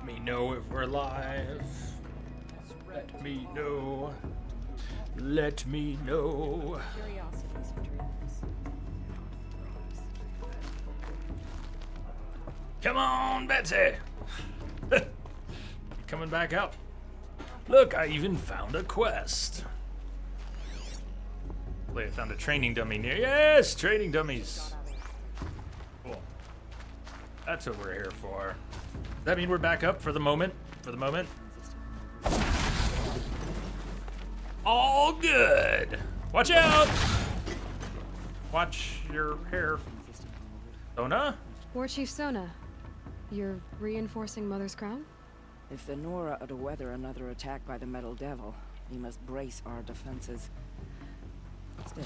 me know if we're live. Let me know. Let me know. Curiosities for dreamers. Come on, Betsy. Coming back up. Look, I even found a quest. Wait, I found a training dummy near. Yes, training dummies. Cool. That's what we're here for. Does that mean we're back up for the moment? For the moment? All good. Watch out. Watch your hair. Sona? War Chief Sona, you're reinforcing Mother's Crown? If the Nora are to weather another attack by the Metal Devil, we must brace our defenses. Still,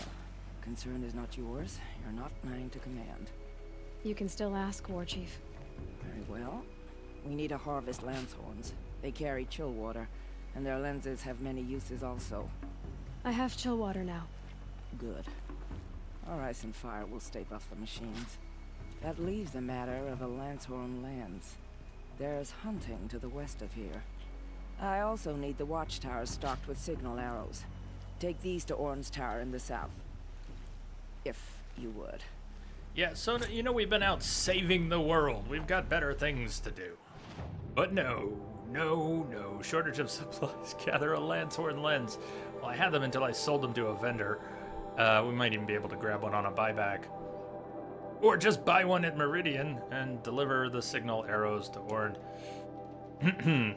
concern is not yours. You're not mine to command. You can still ask, War Chief. Very well. We need to harvest Lancehorns. They carry chill water, and their lenses have many uses also. I have chill water now. Good. Our ice and fire will stay off the machines. That leaves the matter of a Lancehorn lands. There's hunting to the west of here. I also need the watchtowers stocked with signal arrows. Take these to Orn's Tower in the south. If you would. Yeah, so, you know, we've been out saving the world. We've got better things to do. But no. Shortage of supplies. Gather a Lancehorn lens. Well, I had them until I sold them to a vendor. We might even be able to grab one on a buyback. Or just buy one at Meridian and deliver the signal arrows to Orn. Gather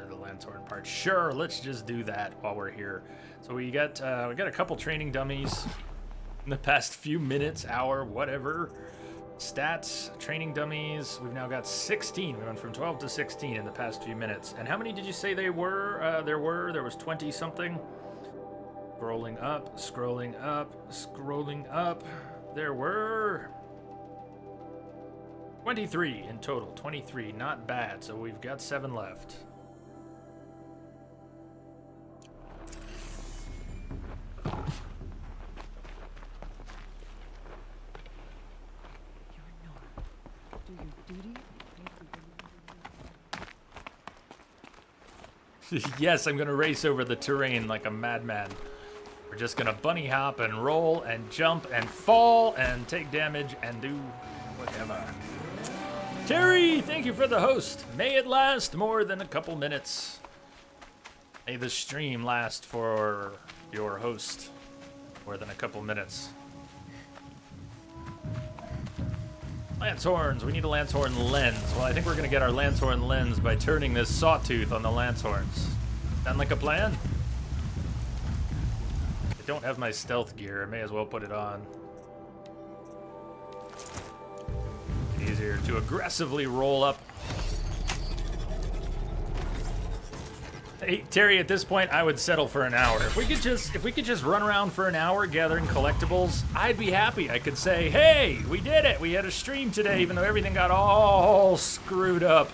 the Lancehorn parts. Sure, let's just do that while we're here. So we got a couple training dummies in the past few minutes, hour, whatever. Stats, training dummies. We've now got 16. We went from 12 to 16 in the past few minutes. And how many did you say they were? There was 20 something. Scrolling up, scrolling up, scrolling up. There were 23 in total. 23, not bad. So we've got 7 left. Yes, I'm gonna race over the terrain like a madman. We're just gonna bunny hop and roll and jump and fall and take damage and do whatever. Terry, thank you for the host. May it last more than a couple minutes. May the stream last for your host more than a couple minutes. Lancehorns, we need a Lancehorn lens. Well, I think we're gonna get our Lancehorn lens by turning this sawtooth on the Lancehorns. Sound like a plan? I don't have my stealth gear. I may as well put it on. Easier to aggressively roll up. Hey, Terry, at this point, I would settle for an hour. If we could just run around for an hour gathering collectibles, I'd be happy. I could say, hey, we did it. We had a stream today, even though everything got all screwed up.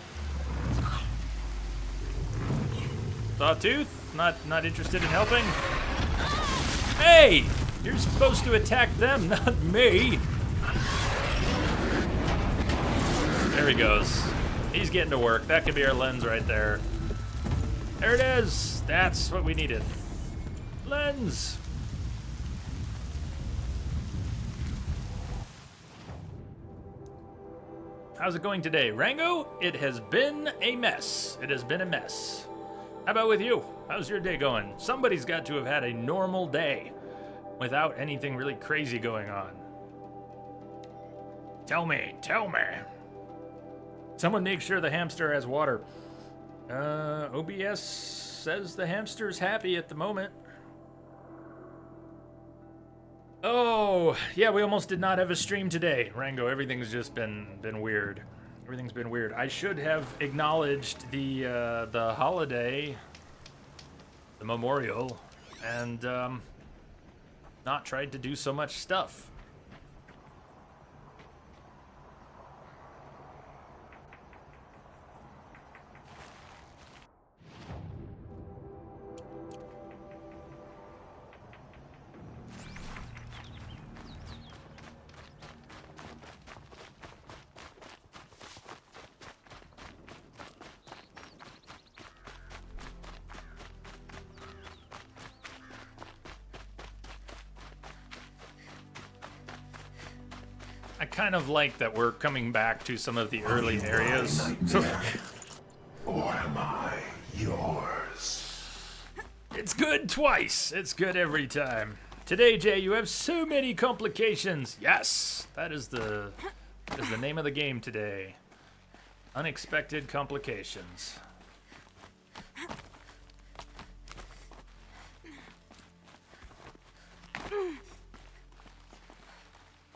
Sawtooth, not interested in helping. Hey, you're supposed to attack them, not me. There he goes. He's getting to work. That could be our lens right there. There it is. That's what we needed. Lens. How's it going today? Rango, it has been a mess. It has been a mess. How about with you? How's your day going? Somebody's got to have had a normal day without anything really crazy going on. Tell me. Someone make sure the hamster has water. OBS says the hamster's happy at the moment. Oh, yeah, we almost did not have a stream today. Rango, everything's just been weird. Everything's been weird. I should have acknowledged the holiday, the memorial, and not tried to do so much stuff. kind of like that we're coming back to some of the early areas. So, Or am I yours? it's good twice. It's good every time. Today, Jay, you have so many complications. Yes, that is the name of the game today. Unexpected complications.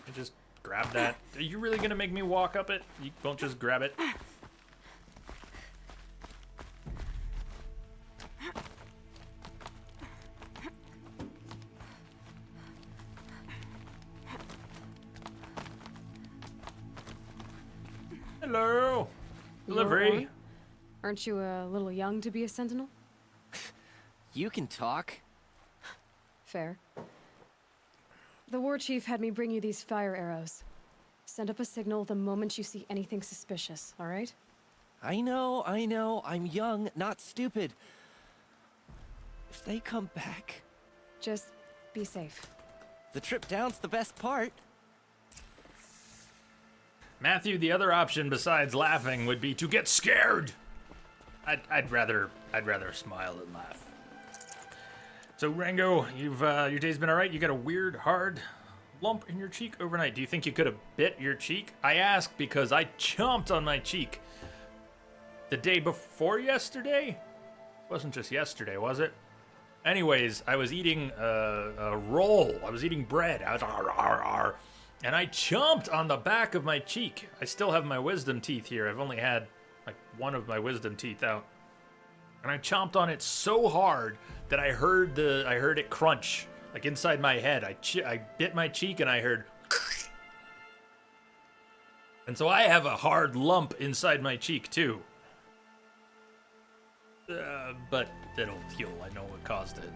I just grab that. Are you really gonna make me walk up it? You won't just grab it? Hello. Delivery. You're on? Aren't you a little young to be a sentinel? You can talk. Fair. The war chief had me bring you these fire arrows. Send up a signal the moment you see anything suspicious, all right? I know. I'm young, not stupid. If they come back, Just be safe. the trip down's the best part. Matthew, the other option besides laughing would be to get scared. I'd rather smile than laugh. So Rango, you've your day's been all right. You got a weird, hard lump in your cheek overnight. Do you think you could have bit your cheek? I ask because I chomped on my cheek the day before yesterday. It wasn't just yesterday, was it? Anyways, I was eating a roll. I was eating bread. I was and I chomped on the back of my cheek. I still have my wisdom teeth here. I've only had like one of my wisdom teeth out. And I chomped on it so hard that I heard it crunch like inside my head. I bit my cheek and I heard and so I have a hard lump inside my cheek too. But it'll heal. I know what caused it.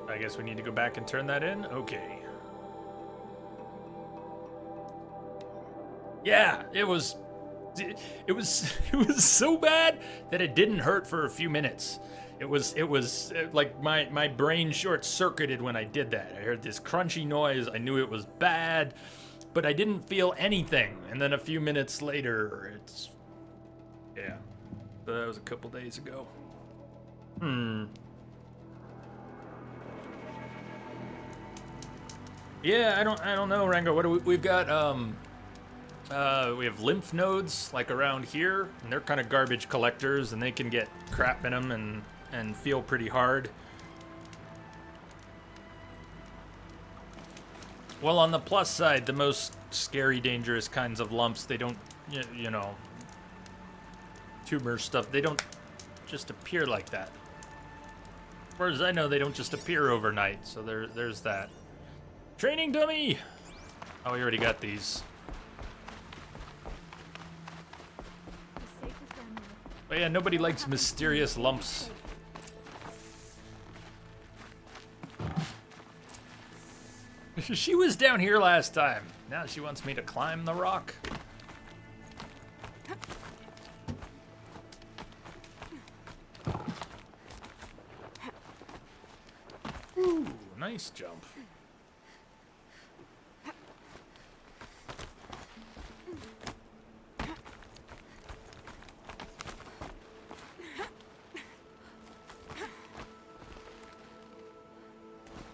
I guess we need to go back and turn that in? Okay. Yeah, it was so bad that it didn't hurt for a few minutes. It was like my brain short-circuited when I did that. I heard this crunchy noise. I knew it was bad, but I didn't feel anything. And then a few minutes later, yeah. So that was a couple days ago. Yeah, I don't know, Rango. What do we've got? We have lymph nodes like around here, and they're kind of garbage collectors, and they can get crap in them and feel pretty hard. Well, on the plus side, the most scary, dangerous kinds of lumps, they don't, you know, tumor stuff, they don't just appear like that. As far as I know, they don't just appear overnight, so there's that. Training dummy! Oh, we already got these. But yeah, nobody likes mysterious lumps. She was down here last time. Now she wants me to climb the rock. Ooh, nice jump.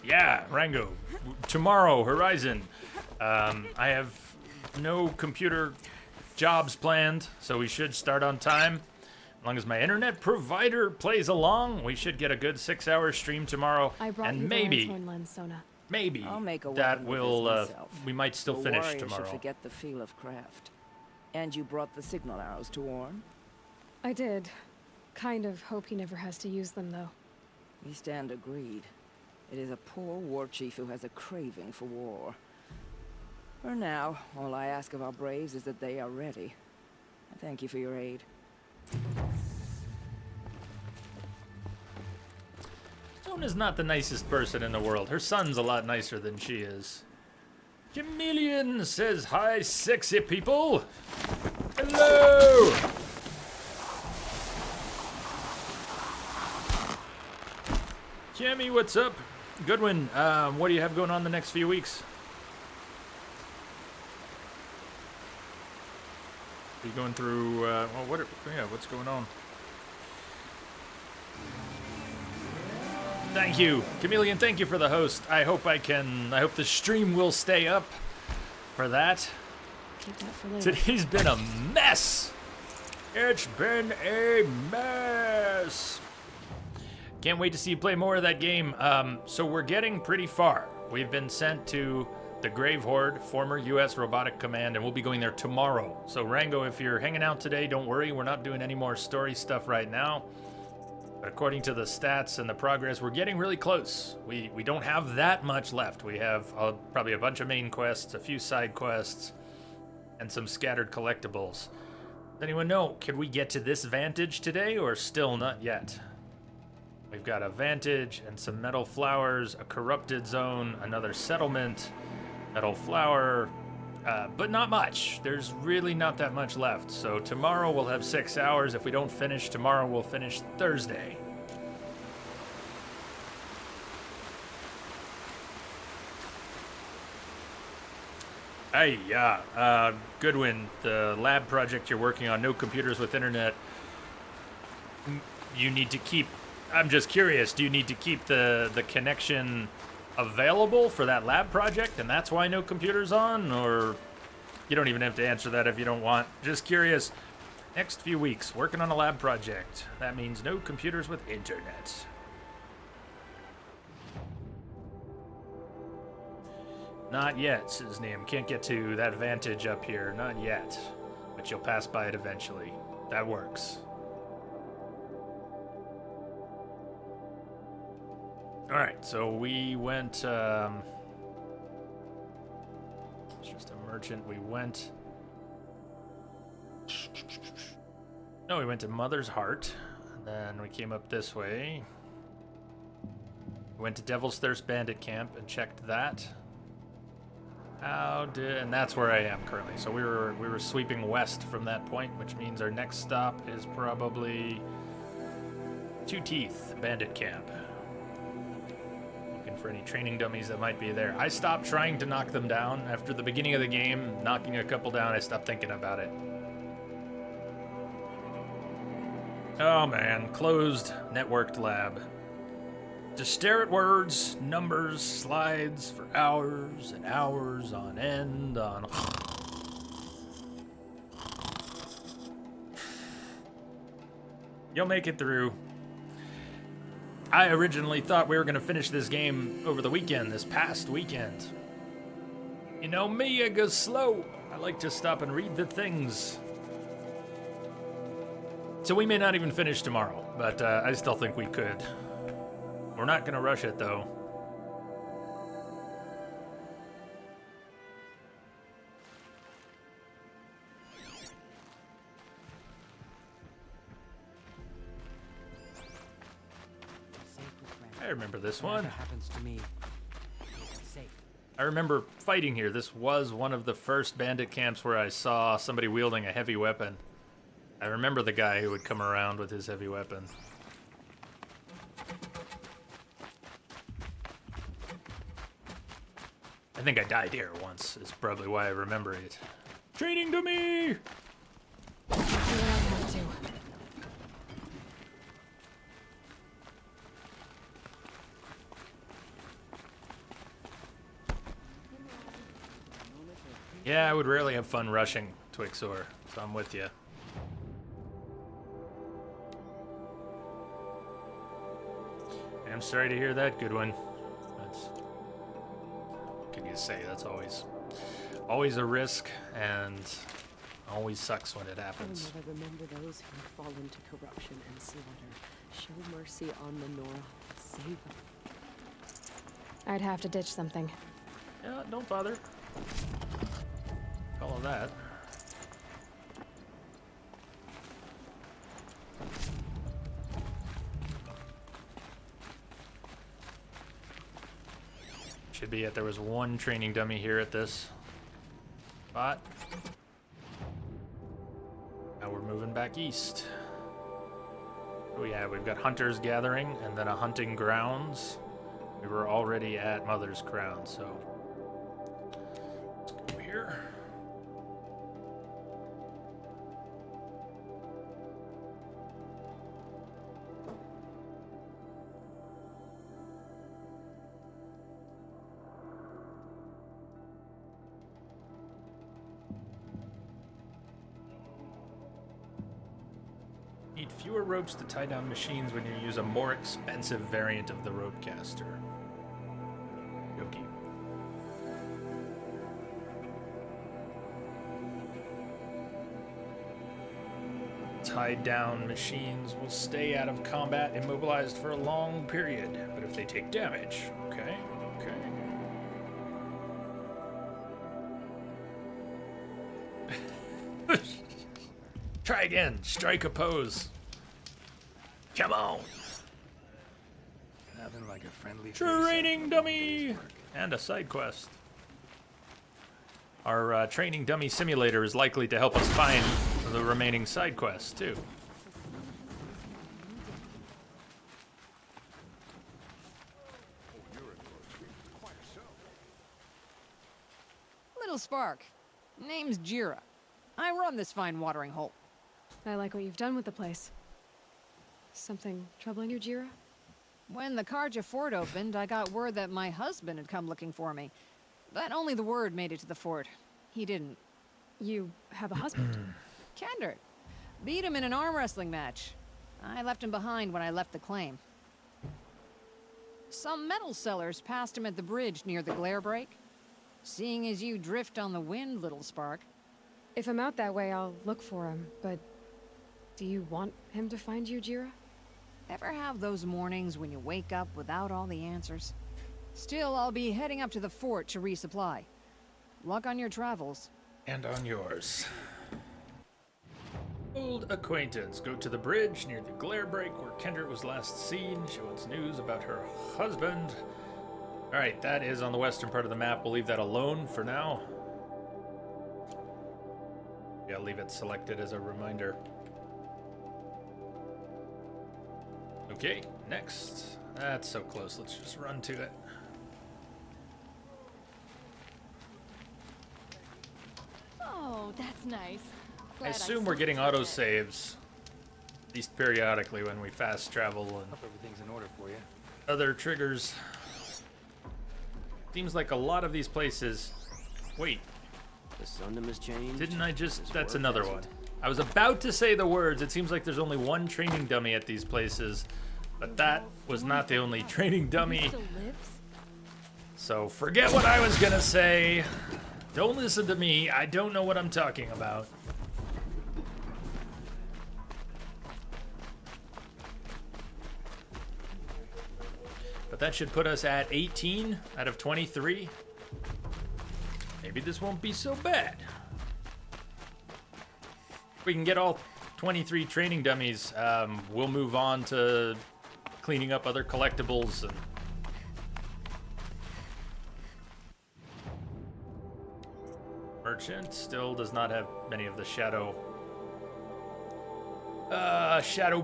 Yeah, Rango. Tomorrow, Horizon. I have no computer jobs planned, so we should start on time. As long as my internet provider plays along, we should get a good 6-hour stream tomorrow. I brought and you maybe, the Lanthorn lens, Sona. maybe I'll make a that weapon with will this myself. we might still The finish warrior tomorrow. should forget the feel of craft. And you brought the signal arrows to Orm? I did. Kind of hope he never has to use them, though. We stand agreed. It is a poor war chief who has a craving for war. For now, all I ask of our braves is that they are ready. I thank you for your aid. Sona's not the nicest person in the world. Her son's a lot nicer than she is. Chameleon says hi, sexy people. Hello. Kimmy, what's up? Goodwin, what do you have going on the next few weeks? Are you going through, well, what's going on? Thank you, Chameleon, thank you for the host. I hope the stream will stay up for that. Keep that for later. Today's been a mess. It's been a mess. Can't wait to see you play more of that game. So we're getting pretty far. We've been sent to the Grave Horde, former U.S. Robotic Command, and we'll be going there tomorrow. So Rango, if you're hanging out today, don't worry. We're not doing any more story stuff right now. But according to the stats and the progress, we're getting really close. We don't have that much left. We have probably a bunch of main quests, a few side quests, and some scattered collectibles. Does anyone know, can we get to this Vantage today, or still not yet? We've got a Vantage and some metal flowers, a corrupted zone, another settlement, metal flower, but not much. There's really not that much left. So tomorrow we'll have 6 hours. If we don't finish tomorrow, we'll finish Thursday. Hey, yeah, Goodwin, the lab project you're working on, no computers with internet, you need to keep, I'm just curious, do you need to keep the connection available for that lab project, and that's why no computers on? Or you don't even have to answer that if you don't want. Just curious. Next few weeks, working on a lab project. That means no computers with internet. Not yet, says Nim. Can't get to that Vantage up here. Not yet. But you'll pass by it eventually. That works. Alright, so we went, it's just a merchant. We went... No, we went to Mother's Heart. And then we came up this way. We went to Devil's Thirst Bandit Camp and checked that. And that's where I am currently. So we were sweeping west from that point, which means our next stop is probably Two Teeth Bandit Camp. Looking for any training dummies that might be there. I stopped trying to knock them down after the beginning of the game. Knocking a couple down, I stopped thinking about it. Oh man, closed networked lab. Just stare at words, numbers, slides for hours and hours on end on... You'll make it through. I originally thought we were going to finish this game over the weekend, this past weekend. You know me, I go slow. I like to stop and read the things. So we may not even finish tomorrow, but I still think we could. We're not gonna rush it, though. I remember this one. Happens to me. Safe. I remember fighting here. This was one of the first bandit camps where I saw somebody wielding a heavy weapon. I remember the guy who would come around with his heavy weapon. I think I died here once, is probably why I remember it. Training to me! Do what I have to. Yeah, I would rarely have fun rushing Twixor, so I'm with you. I'm sorry to hear that, Goodwin. What can you say? That's always a risk, and always sucks when it happens. Oh, Mother, remember those who have fallen to corruption and slaughter. Show mercy on the Nora. Save them. I'd have to ditch something. Yeah, don't bother. Follow that. Should be it. There was one training dummy here at this spot. Now we're moving back east. Oh yeah, we've got Hunter's Gathering and then a Hunting Grounds. We were already at Mother's Crown, so let's go here. Need fewer ropes to tie down machines when you use a more expensive variant of the Ropecaster. Yoki. Tied down machines will stay out of combat immobilized for a long period, but if they take damage, okay. Try again. Strike a pose. Come on. Nothing like a friendly Training dummy and a side quest. Our training dummy simulator is likely to help us find the remaining side quests too. Little Spark. Name's Jira. I run this fine watering hole. I like what you've done with the place. Something troubling you, Jira? When the Karja fort opened, I got word that my husband had come looking for me. But only the word made it to the fort. He didn't. You have a husband? Kendrick. Beat him in an arm wrestling match. I left him behind when I left the claim. Some metal sellers passed him at the bridge near the glare break. Seeing as you drift on the wind, Little Spark. If I'm out that way, I'll look for him, but do you want him to find you, Jira? Ever have those mornings when you wake up without all the answers? Still, I'll be heading up to the fort to resupply. Luck on your travels. And on yours. Old acquaintance. Go to the bridge near the glare break where Kendrick was last seen. She wants news about her husband. Alright, that is on the western part of the map. We'll leave that alone for now. Yeah, leave it selected as a reminder. Okay, next. That's so close. Let's just run to it. Oh, that's nice. I Glad assume I we're getting stopped autosaves, at least periodically when we fast travel and Hope everything's in order for you. other triggers. Seems like a lot of these places. Wait, The Sundom has changed. didn't I just? This That's work another hasn't. one. I was about to say the words. It seems like there's only one training dummy at these places, but that was not the only training dummy. Still lives? So forget what I was gonna say. Don't listen to me. I don't know what I'm talking about. But that should put us at 18 out of 23. Maybe this won't be so bad. If we can get all 23 training dummies, we'll move on to cleaning up other collectibles and merchant still does not have many of the shadow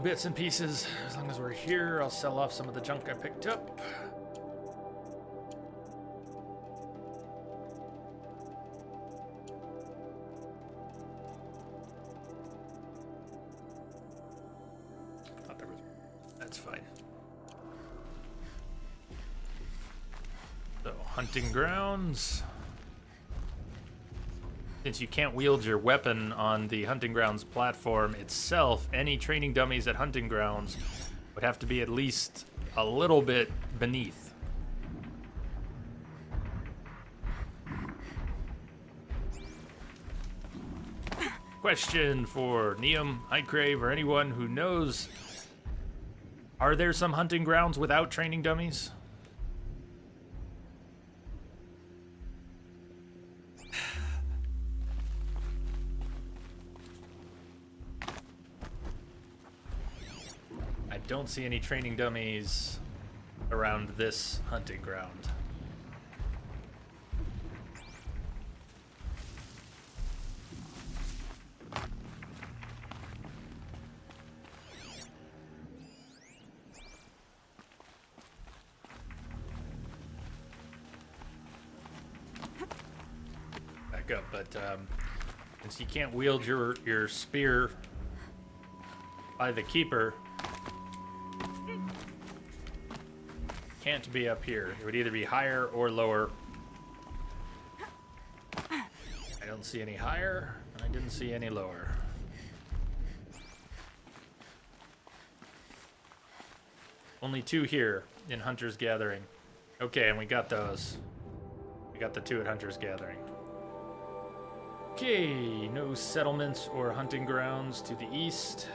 bits and pieces. As long as we're here, I'll sell off some of the junk I picked up. Thought there was. That's fine. So, hunting grounds. Since you can't wield your weapon on the Hunting Grounds platform itself, any training dummies at Hunting Grounds would have to be at least a little bit beneath. Question for Neum, Highcrave, or anyone who knows. Are there some Hunting Grounds without training dummies? I don't see any training dummies around this hunting ground. back up, but since you can't wield your spear by the keeper, can't be up here. It would either be higher or lower. I don't see any higher, and I didn't see any lower. Only 2 here in Hunter's Gathering. Okay, and we got those. We got the 2 at Hunter's Gathering. Okay, no settlements or hunting grounds to the east.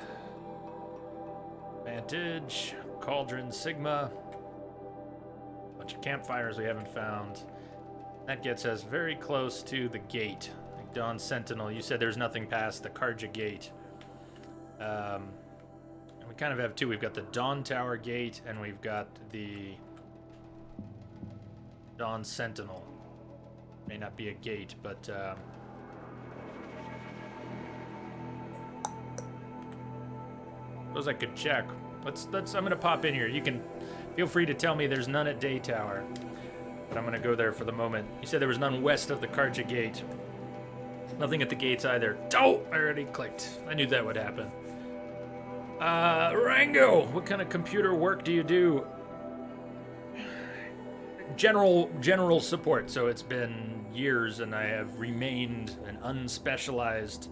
Vantage, Cauldron, Sigma. Bunch of campfires we haven't found. That gets us very close to the gate. Like Dawn Sentinel, you said there's nothing past the Karja gate. And we kind of have 2. We've got the Dawn Tower gate, and we've got the Dawn Sentinel. May not be a gate, but suppose I could check. Let's. I'm gonna pop in here. You can feel free to tell me there's none at Day Tower, but I'm gonna go there for the moment. You said there was none west of the Karja gate. Nothing at the gates either. Oh, I already clicked. I knew that would happen. Rango, what kind of computer work do you do? General support. So it's been years, and I have remained an unspecialized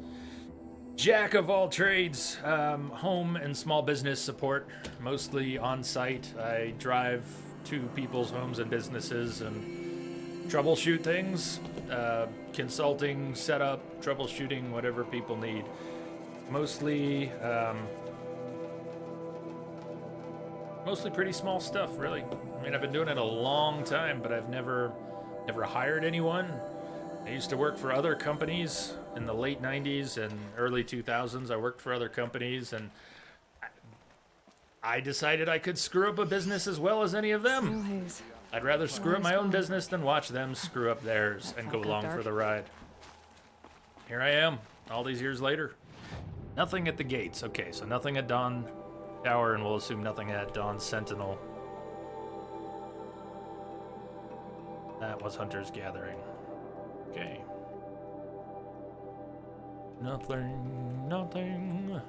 jack of all trades. Home and small business support, mostly on site. I drive to people's homes and businesses and troubleshoot things. Consulting, setup, troubleshooting, whatever people need. Mostly pretty small stuff, really. I mean, I've been doing it a long time, but I've never hired anyone. I used to work for other companies in the late 90s and early 2000s. I worked for other companies, and I decided I could screw up a business as well as any of them. I'd rather screw up my own business than watch them screw up theirs and go along for the ride. Here I am, all these years later. Nothing at the gates. Okay, so nothing at Dawn Tower, and we'll assume nothing at Dawn Sentinel. That was Hunter's Gathering. Okay. Nothing.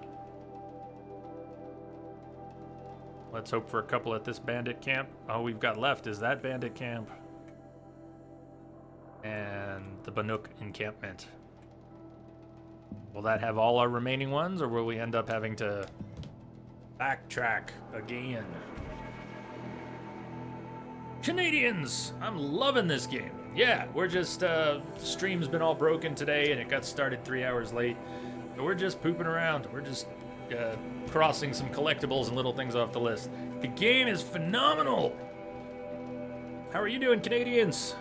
Let's hope for a couple at this bandit camp. All we've got left is that bandit camp and the Banuk encampment. Will that have all our remaining ones, or will we end up having to backtrack again? Canadians! I'm loving this game. Yeah, we're just, the stream's been all broken today, and it got started 3 hours late. So we're just pooping around. We're just crossing some collectibles and little things off the list. The game is phenomenal! How are you doing, Canadians?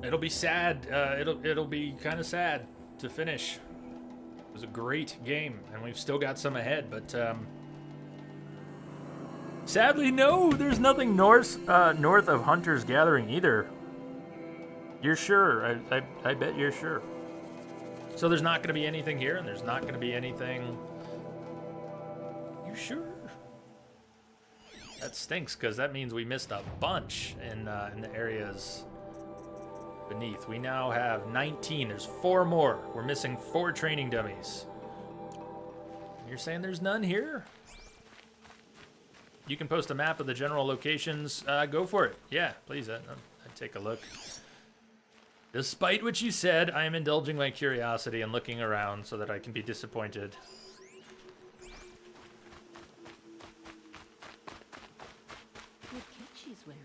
It'll be sad. It'll be kind of sad to finish. It was a great game, and we've still got some ahead, but sadly, no, there's nothing north of Hunter's Gathering either. You're sure? I bet you're sure. So there's not going to be anything here, and there's not going to be anything. You sure? That stinks, because that means we missed a bunch in the areas beneath. We now have 19. There's 4 more. We're missing 4 training dummies. You're saying there's none here? You can post a map of the general locations. Go for it. Yeah, please. I'd take a look. Despite what you said, I am indulging my curiosity and looking around so that I can be disappointed. What kit she's wearing.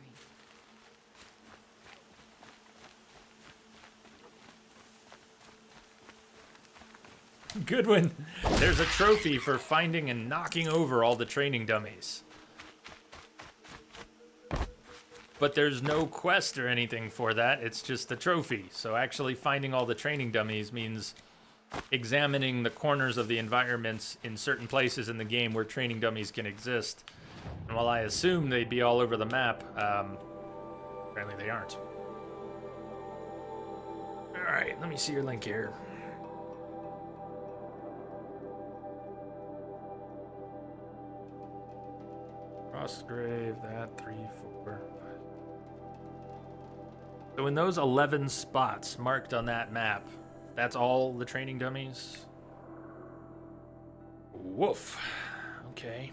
Goodwin, there's a trophy for finding and knocking over all the training dummies. But there's no quest or anything for that, it's just a trophy. So actually finding all the training dummies means examining the corners of the environments in certain places in the game where training dummies can exist. And while I assume they'd be all over the map, apparently they aren't. Alright, let me see your link here. Frostgrave, that, 3, 4. So in those 11 spots marked on that map, that's all the training dummies? Woof. Okay.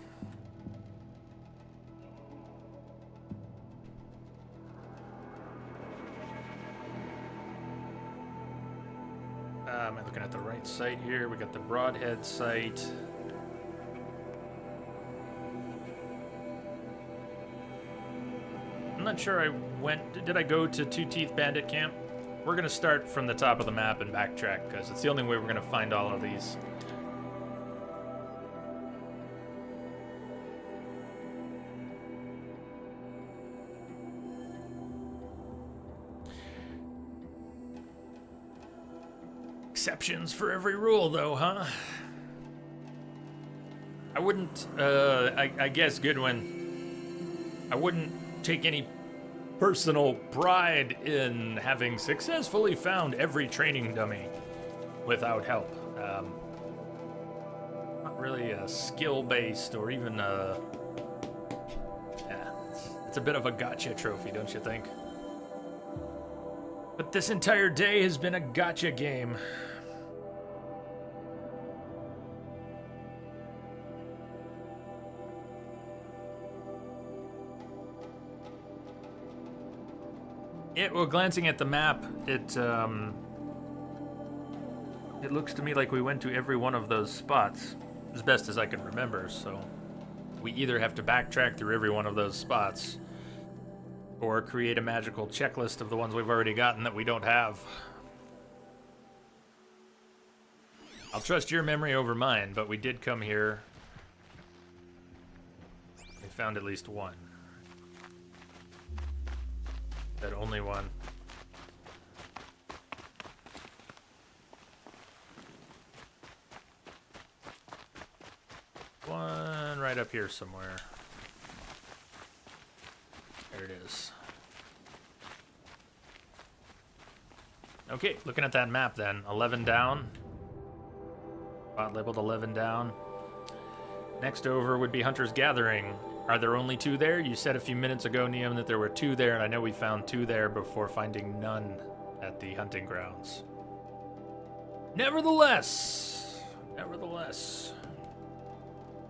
Am I looking at the right site here? We got the Broadhead site. I'm not sure I went... Did I go to Two Teeth Bandit Camp? We're going to start from the top of the map and backtrack, because it's the only way we're going to find all of these. Exceptions for every rule, though, huh? I wouldn't, I guess, Goodwin, I wouldn't take any personal pride in having successfully found every training dummy without help. Not really a skill-based or even a... Yeah, it's a bit of a gotcha trophy, don't you think? But this entire day has been a gotcha game. Yeah, well, glancing at the map, it looks to me like we went to every one of those spots, as best as I can remember, so we either have to backtrack through every one of those spots, or create a magical checklist of the ones we've already gotten that we don't have. I'll trust your memory over mine, but we did come here. We found at least one. That only one. One right up here somewhere. There it is. Okay, looking at that map then. 11 down. Spot labeled 11 down. Next over would be Hunter's Gathering. Are there only 2 there? You said a few minutes ago, Neum, that there were 2 there, and I know we found 2 there before finding none at the hunting grounds. Nevertheless, to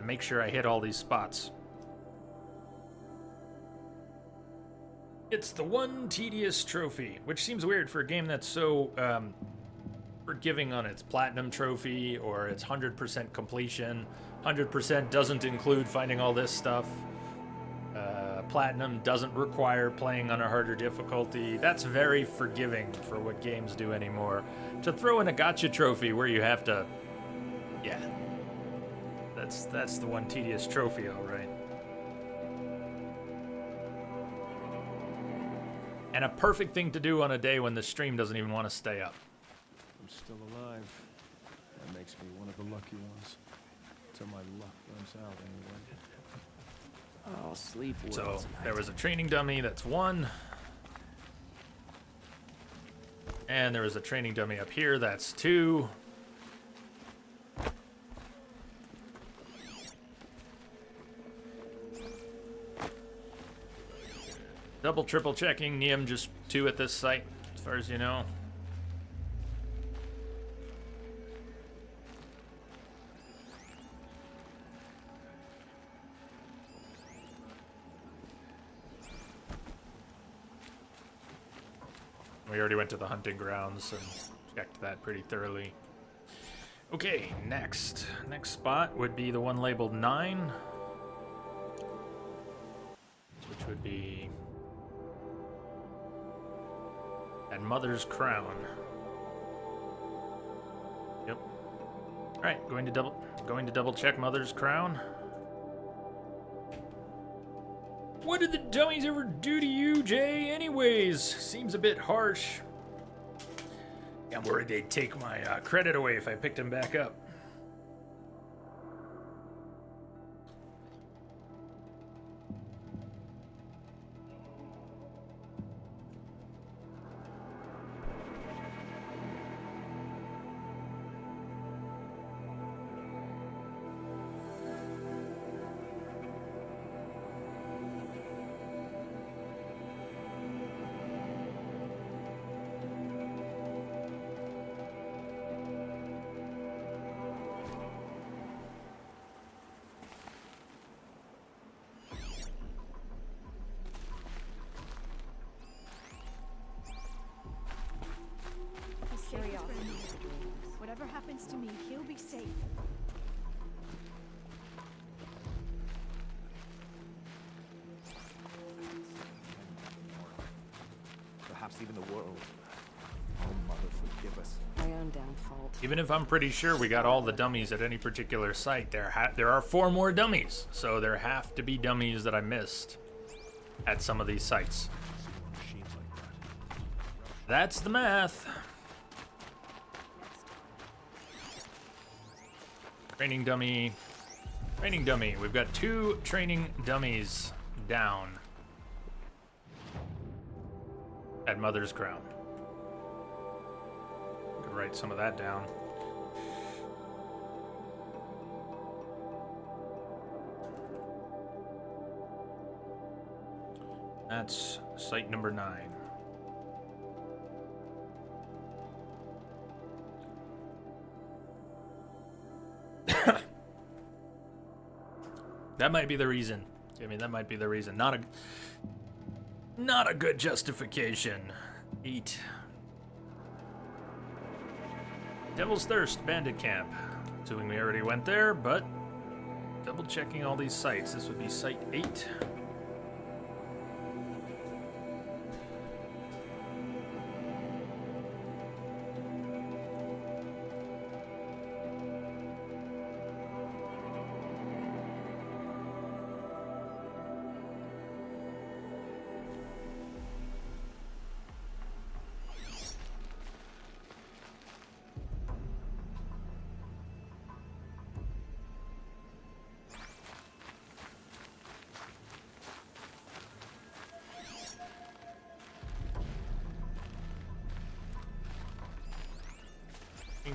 make sure I hit all these spots. It's the one tedious trophy, which seems weird for a game that's so forgiving on its platinum trophy or its 100% completion. 100% doesn't include finding all this stuff. Platinum doesn't require playing on a harder difficulty. That's very forgiving for what games do anymore. To throw in a gotcha trophy where you have to... Yeah. That's the one tedious trophy, all right. And a perfect thing to do on a day when the stream doesn't even want to stay up. I'm still alive. That makes me one of the lucky ones. Till my luck runs out, anyway. Oh, sleep well So tonight. there was a training dummy, that's 1. And there was a training dummy up here, that's 2. Double, triple checking, Neum just 2 at this site, as far as you know. We already went to the hunting grounds and checked that pretty thoroughly. Okay, next spot would be the one labeled 9, which would be at Mother's Crown. Yep. All right, going to double check Mother's Crown. What did the dummies ever do to you, Jay? Anyways, seems a bit harsh. I'm worried they'd take my credit away if I picked him back up. Whatever happens to me, he'll be safe. Perhaps even the world. Oh, Mother, forgive us. My own downfall. Even if I'm pretty sure we got all the dummies at any particular site, there are 4 more dummies. So there have to be dummies that I missed at some of these sites. Machines like that. That's the math. Training dummy. Training dummy. We've got 2 training dummies down at Mother's Crown. Could write some of that down. That's site number 9. That might be the reason. I mean, that might be the reason. Not a good justification. 8. Devil's Thirst Bandit Camp. Assuming we already went there, but double checking all these sites. This would be site 8.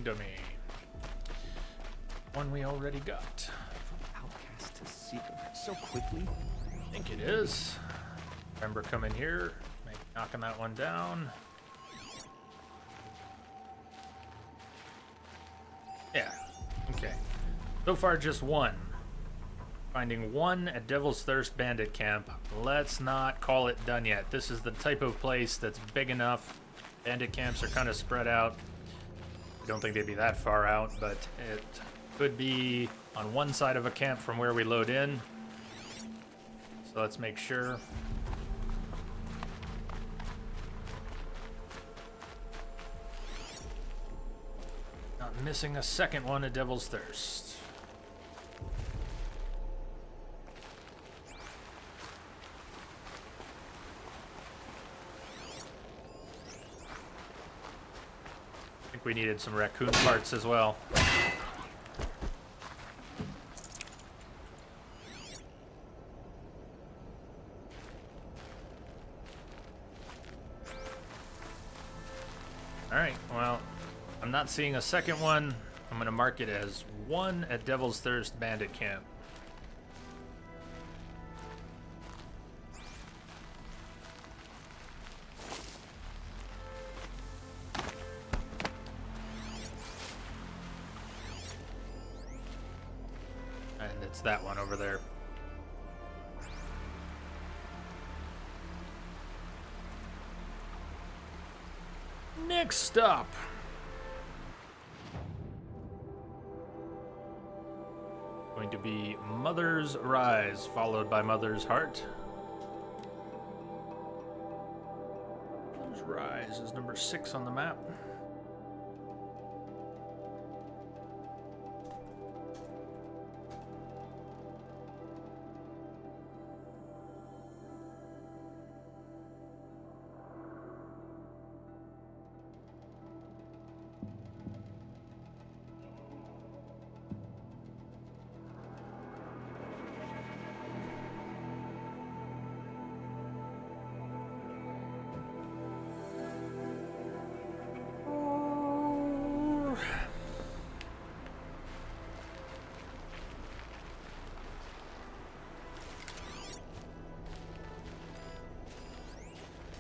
Dummy. One we already got. Outcast to seeker so quickly. I think it is. Remember coming here, maybe knocking that one down. Yeah. Okay. So far, just one. Finding one at Devil's Thirst Bandit Camp. Let's not call it done yet. This is the type of place that's big enough. Bandit camps are kind of spread out. I don't think they'd be that far out, but it could be on one side of a camp from where we load in. So let's make sure. Not missing a second one at Devil's Thirst. I think we needed some raccoon parts as well. Alright, well, I'm not seeing a second one. I'm going to mark it as 1 at Devil's Thirst Bandit Camp. And it's that one over there. Next stop. Going to be Mother's Rise, followed by Mother's Heart. Mother's Rise is number 6 on the map.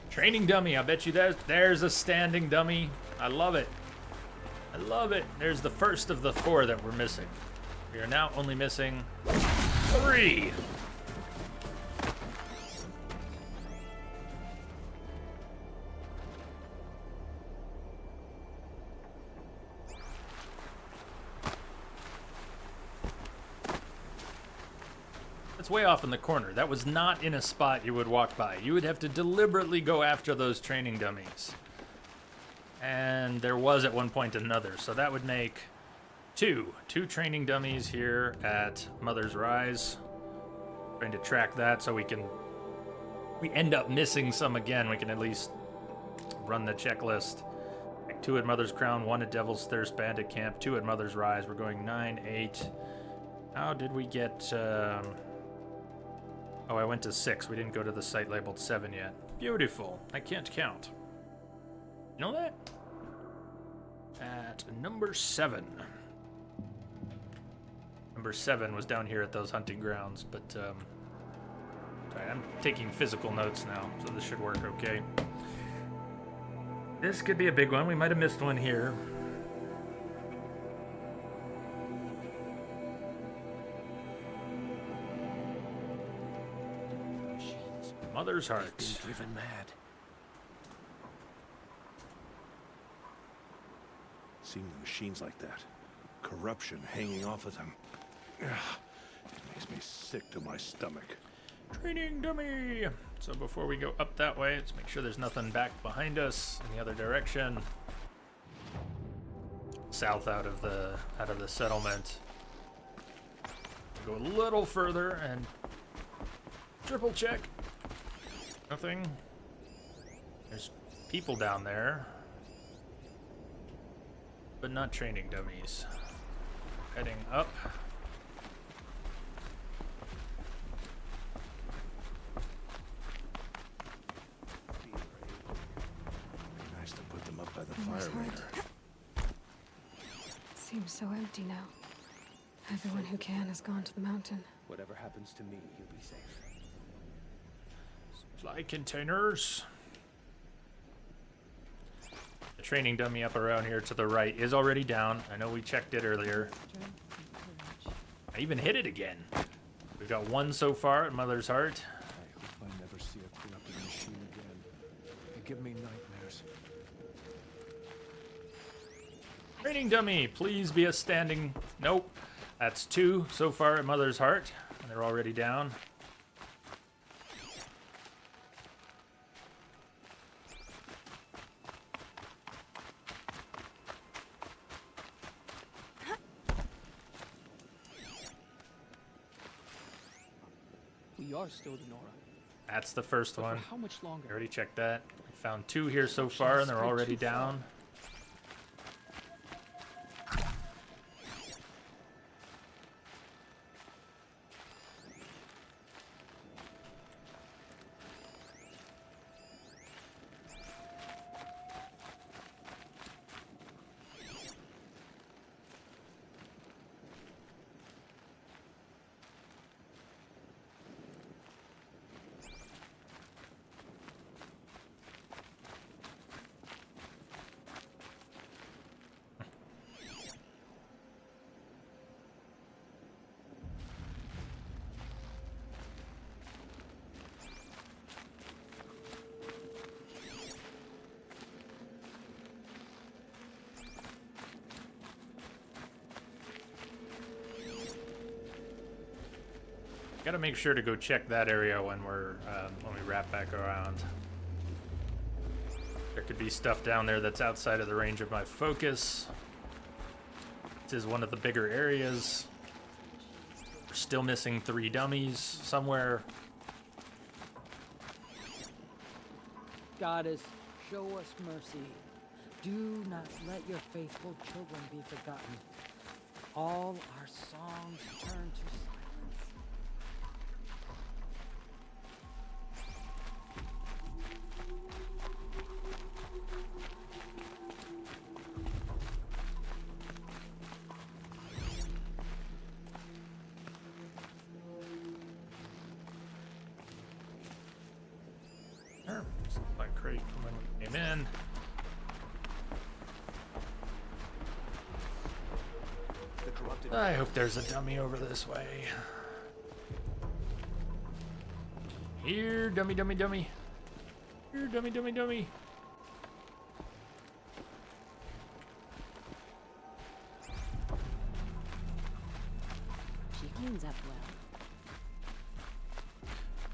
Training dummy, I bet you there's a standing dummy. I love it. I love it. There's the first of the 4 that we're missing. We are now only missing 3. way off in the corner. That was not in a spot you would walk by. You would have to deliberately go after those training dummies. And there was at one point another, so that would make two training dummies here at Mother's Rise. Trying to track that so we end up missing some again, we can at least run the checklist. Like 2 at Mother's Crown, 1 at Devil's Thirst Bandit Camp, 2 at Mother's Rise. We're going 9, 8. How did we get... Oh, I went to 6. We didn't go to the site labeled 7 yet. Beautiful. I can't count. You know that? At number 7. Number 7 was down here at those hunting grounds, but sorry, I'm taking physical notes now, so this should work okay. This could be a big one. We might have missed one here. Mother's Heart. Been driven mad. Seeing the machines like that, corruption hanging off of them, it makes me sick to my stomach. Training dummy! So before we go up that way, let's make sure there's nothing back behind us in the other direction. South out of the settlement. Go a little further and triple check. Nothing. There's people down there, but not training dummies. Heading up. Nice to put them up by the Mother's fire Heart. ringer. It seems so empty now. Everyone who can has gone to the mountain. Whatever happens to me, you'll be safe. Supply containers. The training dummy up around here to the right is already down. I know we checked it earlier. I even hit it again. We've got 1 so far at Mother's Heart. I hope I never see a corrupted machine again. They give me nightmares. Training dummy, please be a standing... Nope. That's 2 so far at Mother's Heart. And they're already down. We are still the Nora. That's the first But one. for how much I longer? already checked that. We found 2 here so far, and they're already down. Gotta make sure to go check that area when we wrap back around. There could be stuff down there that's outside of the range of my focus. This is one of the bigger areas. We're still missing 3 dummies somewhere. Goddess, show us mercy. Do not let your faithful children be forgotten. All our songs turn to silence. Supply crate from when we came in. I hope there's a dummy over this way. Here, dummy, dummy, dummy. Here, dummy, dummy, dummy. She cleans up well.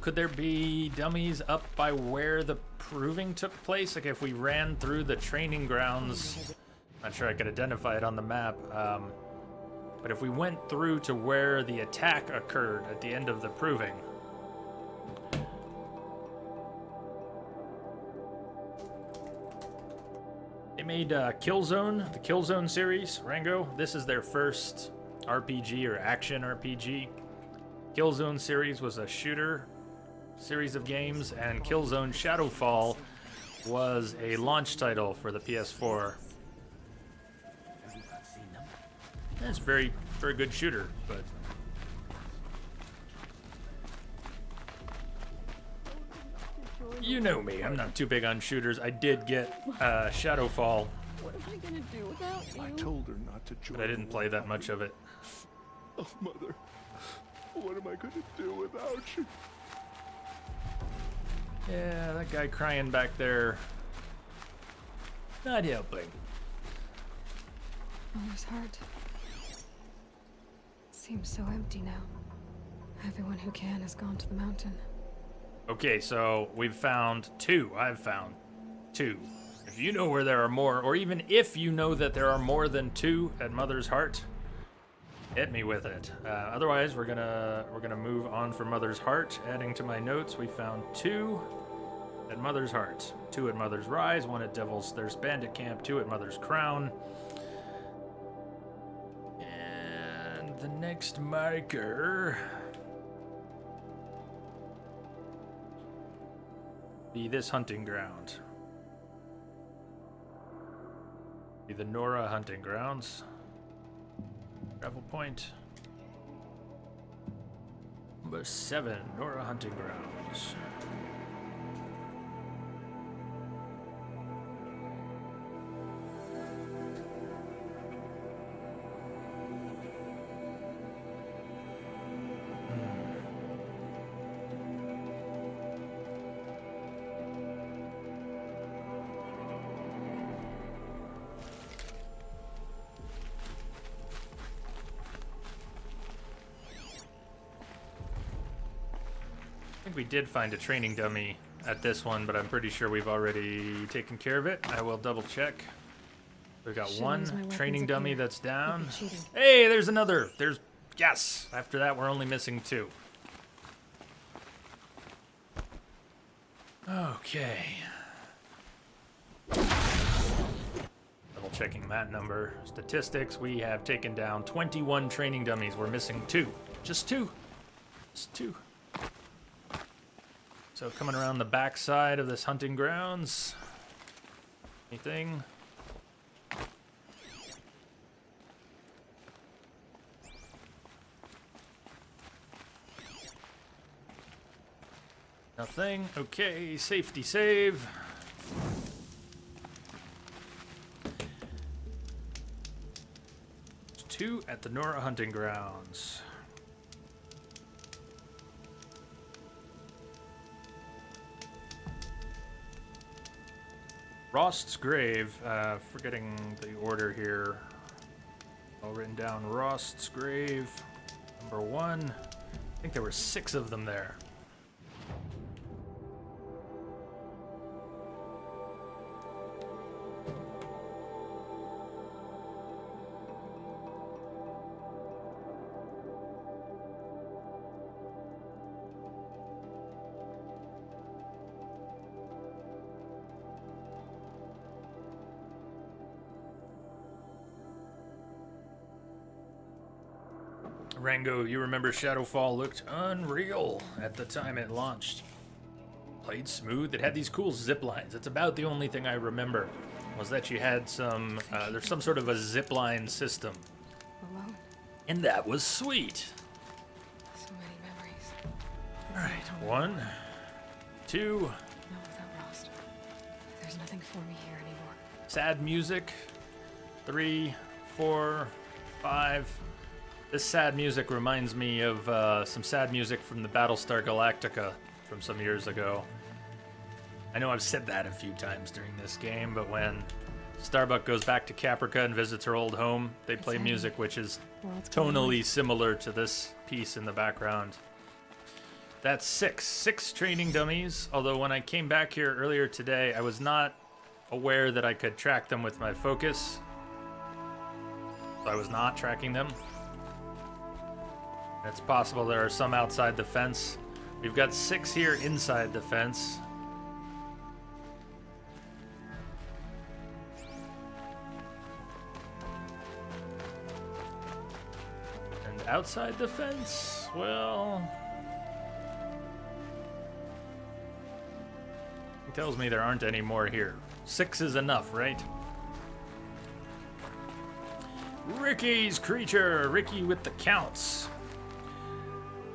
Could there be dummies up by where the proving took place? Like if we ran through the training grounds, not sure I could identify it on the map, but if we went through to where the attack occurred at the end of the proving. They made Killzone, the Killzone series, Rango. This is their first RPG or action RPG. Killzone series was a shooter series of games, and Killzone Shadowfall was a launch title for the PS4. It's very, very good shooter, but you know me, I'm not too big on shooters. I did get Shadowfall, What am I gonna do without you? I told her not to join. but I didn't play that much of it. Oh, Mother. What am I gonna do without you? Yeah, that guy crying back there, not helping. Mother's heart seems so empty now. Everyone who can has gone to the mountain. Okay, so we've found two. I've found two. If you know where there are more, or even if you know that there are more than two at Mother's Heart, hit me with it. Otherwise, we're gonna move on from Mother's Heart. Adding to my notes, we found two at Mother's Heart, two at Mother's Rise, one at Devil's Thirst Bandit Camp, two at Mother's Crown. And the next marker be this hunting ground. Be the Nora hunting grounds. Travel point. Number 7, Nora hunting grounds. I think we did find a training dummy at this one, but I'm pretty sure we've already taken care of it. I will double check. We've got Shouldn't one use my training weapons up dummy here. that's down. Would be cheating. Hey, there's another. Yes. After that, we're only missing 2. Okay. Double checking that number. Statistics, we have taken down 21 training dummies. We're missing 2. Just 2. Just 2. So coming around the back side of this hunting grounds. Anything? Nothing. Okay, safety save. There's 2 at the Nora hunting grounds. Rost's grave, forgetting the order here. All written down. Rost's grave, number 1. I think there were 6 of them there. Rango, you remember Shadowfall looked unreal at the time it launched. Played smooth. It had these cool zip lines. It's about the only thing I remember was that you had some, there's some sort of a zip line system. Alone. And that was sweet. So many memories. All right, 1, 2, No, without Rost. There's nothing for me here anymore. sad music, 3, 4, 5. This sad music reminds me of some sad music from the Battlestar Galactica from some years ago. I know I've said that a few times during this game, but when Starbuck goes back to Caprica and visits her old home, they play music which is Well, it's going tonally similar to this piece in the background. That's six training dummies. Although when I came back here earlier today, I was not aware that I could track them with my focus. So I was not tracking them. It's possible there are some outside the fence. We've got 6 here inside the fence. And outside the fence, well... He tells me there aren't any more here. 6 is enough, right? Ricky's creature! Ricky with the counts.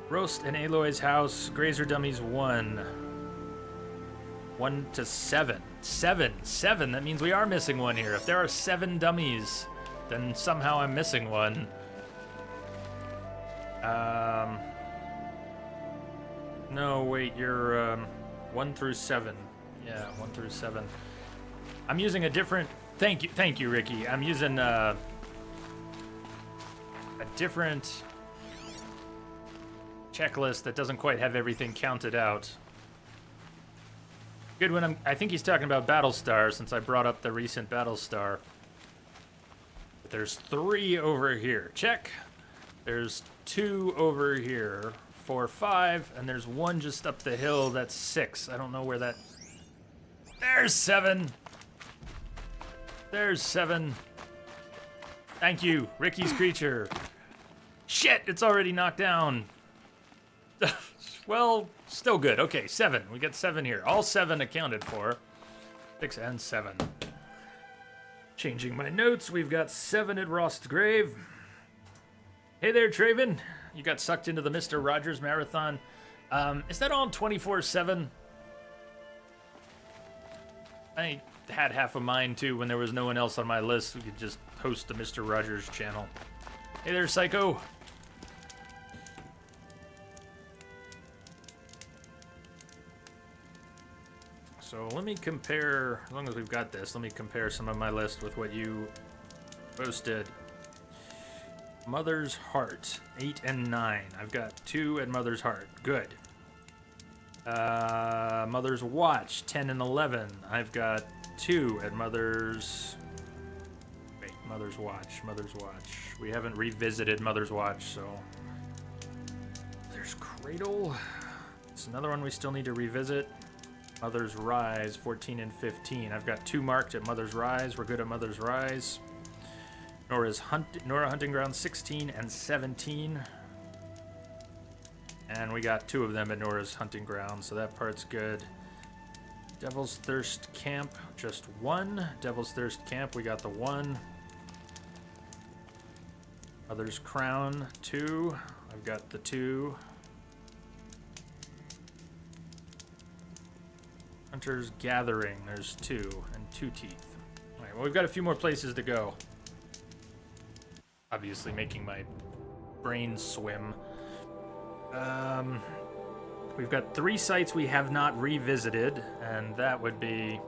Roast in Aloy's house. Grazer dummies 1. 1 to 7. 7. That means we are missing one here. If there are 7 dummies, then somehow I'm missing one. No, wait, you're 1 through 7. Yeah, 1 through 7. I'm using a different. Thank you, Ricky. I'm using a different checklist that doesn't quite have everything counted out. Good when I think he's talking about Battlestar, since I brought up the recent Battlestar. But there's 3 over here. Check. There's 2 over here. 4, 5, and there's 1 just up the hill. That's 6. I don't know where that. There's 7. There's 7. Thank you, Ricky's creature. Shit, it's already knocked down. Well, still good. Okay, 7. We got 7 here. All 7 accounted for. 6 and 7. Changing my notes. We've got 7 at Rost's grave. Hey there, Traven. You got sucked into the Mr. Rogers marathon. Is that on 24/7? I had half of mine too when there was no one else on my list. We could just host the Mr. Rogers channel. Hey there, Psycho. So let me compare, as long as we've got this, let me compare some of my list with what you posted. Mother's Heart, 8 and 9. I've got 2 at Mother's Heart. Good. Mother's Watch, 10 and 11. I've got 2 at Mother's... Wait, Mother's Watch. We haven't revisited Mother's Watch, so... There's Cradle. It's another one we still need to revisit. Mother's Rise, 14 and 15. I've got 2 marked at Mother's Rise. We're good at Mother's Rise. Nora Hunting Ground, 16 and 17. And we got 2 of them at Nora's Hunting Ground, so that part's good. Devil's Thirst Camp, just 1. Devil's Thirst Camp, we got the 1. Mother's Crown, 2. I've got the 2. Hunter's Gathering, there's 2, and 2 teeth. Alright, well, we've got a few more places to go. Obviously making my brain swim. We've got 3 sites we have not revisited, and that would be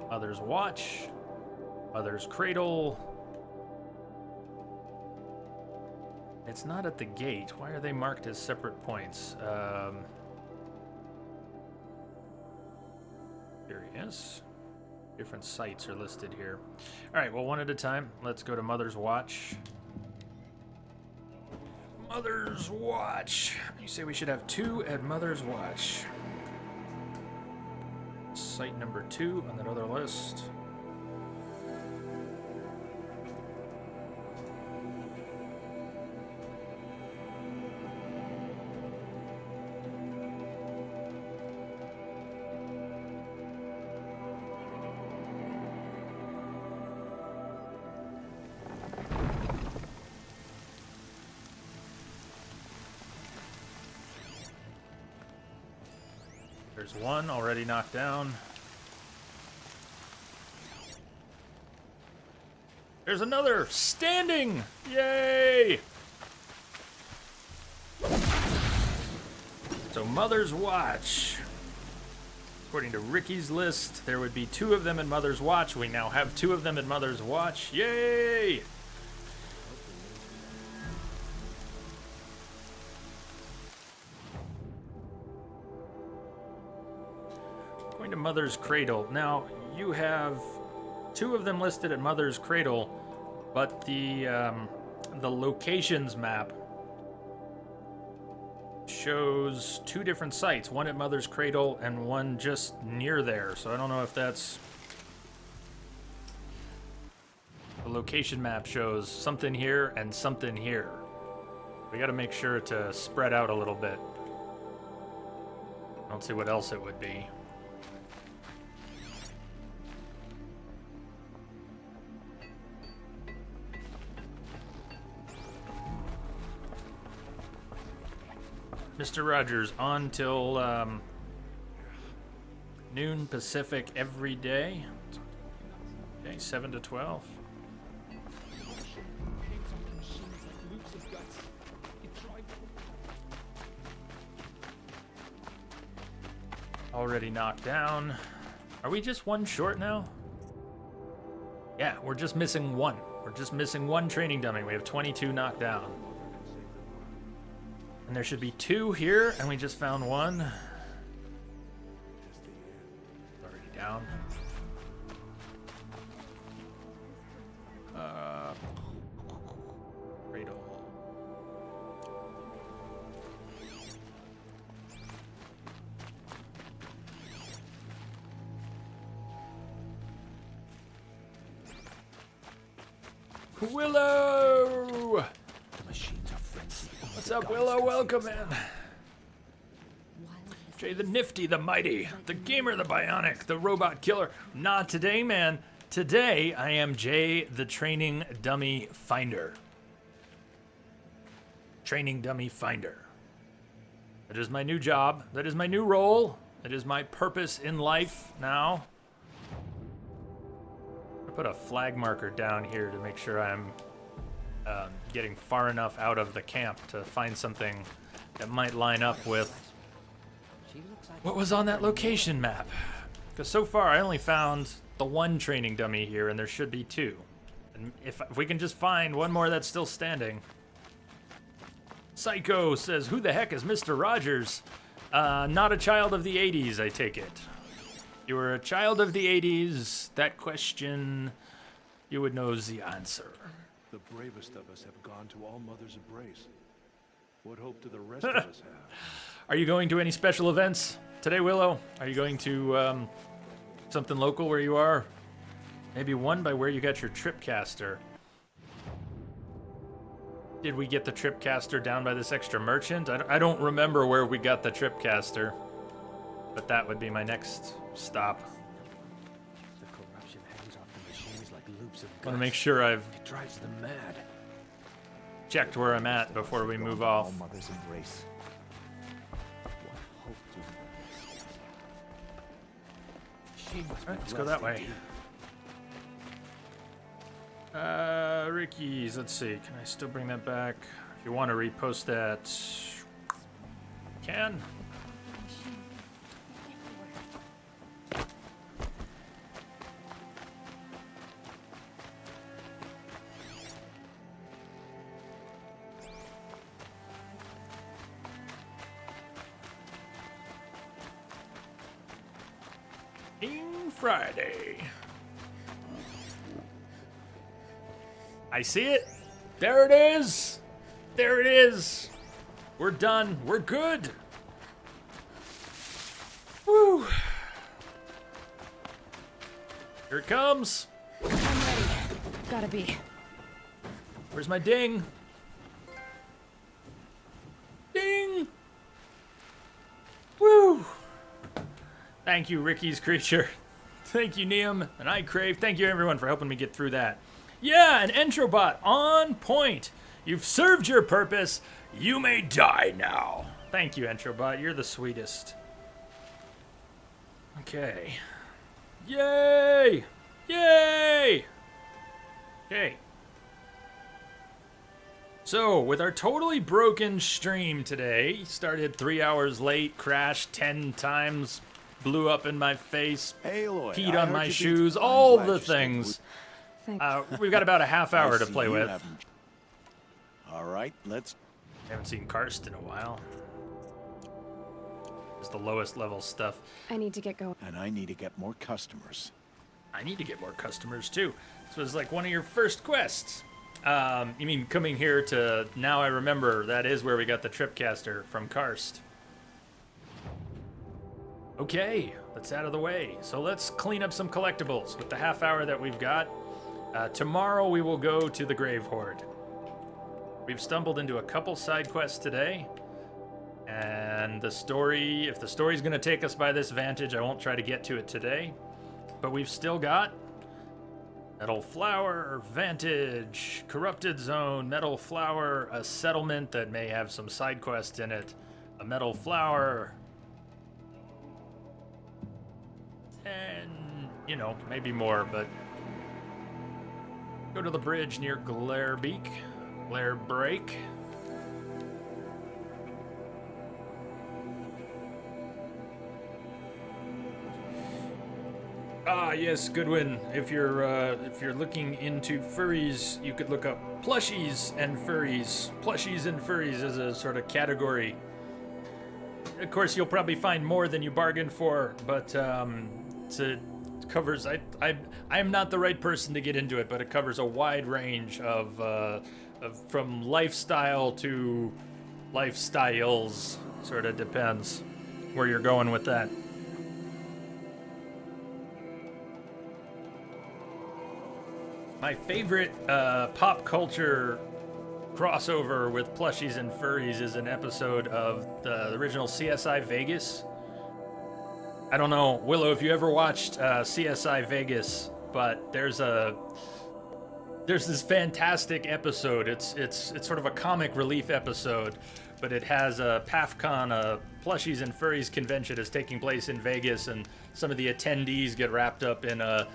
Mother's Watch, Mother's Cradle. It's not at the gate. Why are they marked as separate points? Curious. Different sites are listed here. All right, well, one at a time. Let's go to Mother's Watch. Mother's Watch. You say we should have 2 at Mother's Watch. Site number 2 on that other list. There's 1 already knocked down. There's another standing! Yay! So Mother's Watch. According to Ricky's list, there would be 2 of them at Mother's Watch. We now have 2 of them at Mother's Watch. Yay! Find a Mother's Cradle. Now, you have 2 of them listed at Mother's Cradle, but the locations map shows 2 different sites, one at Mother's Cradle and one just near there. So I don't know if that's... The location map shows something here and something here. We gotta make sure to spread out a little bit. I don't see what else it would be. Mr. Rogers, on till noon Pacific every day. Okay, 7 to 12. Already knocked down. Are we just 1 short now? Yeah, we're just missing 1. We're just missing 1 training dummy. We have 22 knocked down. And there should be 2 here, and we just found 1. Already down. Cradle. Willow! The machines are frenzied. What's up, Willow? Welcome in. Jay the Nifty, the Mighty, the Gamer, the Bionic, the Robot Killer. Not today, man. Today, I am Jay the Training Dummy Finder. Training Dummy Finder. That is my new job. That is my new role. That is my purpose in life now. I put a flag marker down here to make sure I'm getting far enough out of the camp to find something that might line up with what was on that location map. Because so far I only found the 1 training dummy here, and there should be 2. And if we can just find 1 more that's still standing. Psycho says, who the heck is Mr. Rogers? Not a child of the 80s, I take it. You were a child of the 80s, that question, you would know the answer. The bravest of us have gone to All Mother's embrace. What hope do the rest of us have? Are you going to any special events today, Willow? Are you going to something local where you are? Maybe one by where you got your Tripcaster. Did we get the Tripcaster down by this extra merchant? I don't remember where we got the Tripcaster, but that would be my next stop. The corruption hangs off the machines like loops of guts. Want to make sure I've It drives them mad. checked where I'm at before we move off. All Mother's embrace. What hope do we All right, let's go that way. Ricky's, let's see. Can I still bring that back? If you want to repost that, can. King Friday. I see it. There it is. There it is. We're done. We're good. Woo. Here it comes. I'm ready. Gotta be. Where's my ding? Ding. Woo. Thank you, Ricky's Creature. Thank you, Neum and I Crave. Thank you, everyone, for helping me get through that. Yeah, an Entrobot on point. You've served your purpose. You may die now. Thank you, Entrobot. You're the sweetest. Okay. Yay! Yay! Okay. So, with our totally broken stream today, started 3 hours late, crashed 10 times, blew up in my face, Aloy, peed I on heard my you beat- shoes, I'm all glad the you stayed things. Thank We've got about a half hour I to see play you with. haven't- All right, let's... Haven't seen Karst in a while. is the lowest level stuff. I need to get going. And I need to get more customers. I need to get more customers too. This was like one of your first quests. You mean coming here to, now I remember, that is where we got the Tripcaster from Karst. Okay, that's out of the way. So let's clean up some collectibles with the half hour that we've got. Tomorrow we will go to the Grave Hoard. We've stumbled into a couple side quests today. And the story, if the story's gonna take us by this vantage, I won't try to get to it today. But we've still got Metal Flower, Vantage, Corrupted Zone, Metal Flower, a settlement that may have some side quests in it, a Metal Flower, and, you know, maybe more, but go to the bridge near Glairebeak, Glairebreak. Ah, yes, Goodwin. If you're looking into furries, you could look up plushies and furries. Plushies and furries is a sort of category. Of course, you'll probably find more than you bargained for, but it covers. I am not the right person to get into it, but it covers a wide range of from lifestyle to lifestyles. Sort of depends where you're going with that. My favorite pop culture crossover with plushies and furries is an episode of the original CSI Vegas. I don't know, Willow, if you ever watched CSI Vegas, but there's this fantastic episode. It's sort of a comic relief episode, but it has a PAFCON, a plushies and furries convention, is taking place in Vegas, and some of the attendees get wrapped up in a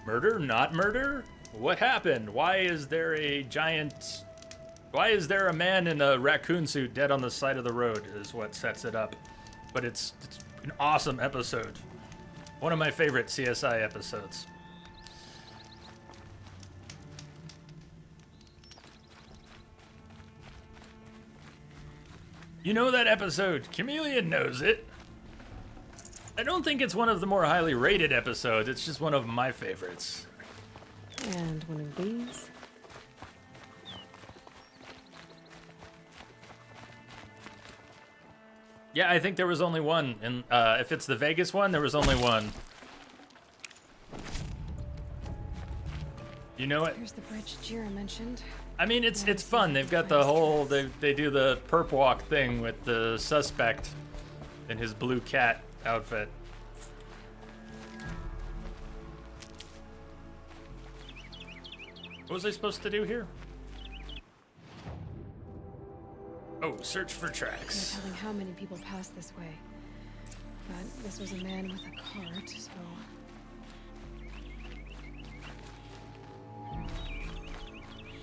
murder, not murder. What happened? Why is there a man in a raccoon suit dead on the side of the road is what sets it up. But it's an awesome episode. One of my favorite CSI episodes. You know that episode. Chameleon knows it. I don't think it's one of the more highly rated episodes. It's just one of my favorites. And one of these. Yeah, I think there was only one. And if it's the Vegas one, there was only one. You know it? Here's the bridge Jira mentioned. I mean, it's fun. They've got the whole, they do the perp walk thing with the suspect in his blue cat outfit. What was I supposed to do here? Oh, search for tracks. No telling how many people pass this way. But this was a man with a cart, so...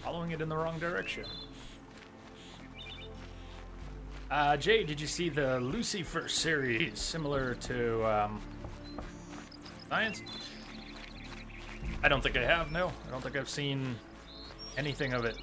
Following it in the wrong direction. Jay, did you see the Lucifer series similar to Science? I don't think I have, no. I don't think I've seen anything of it.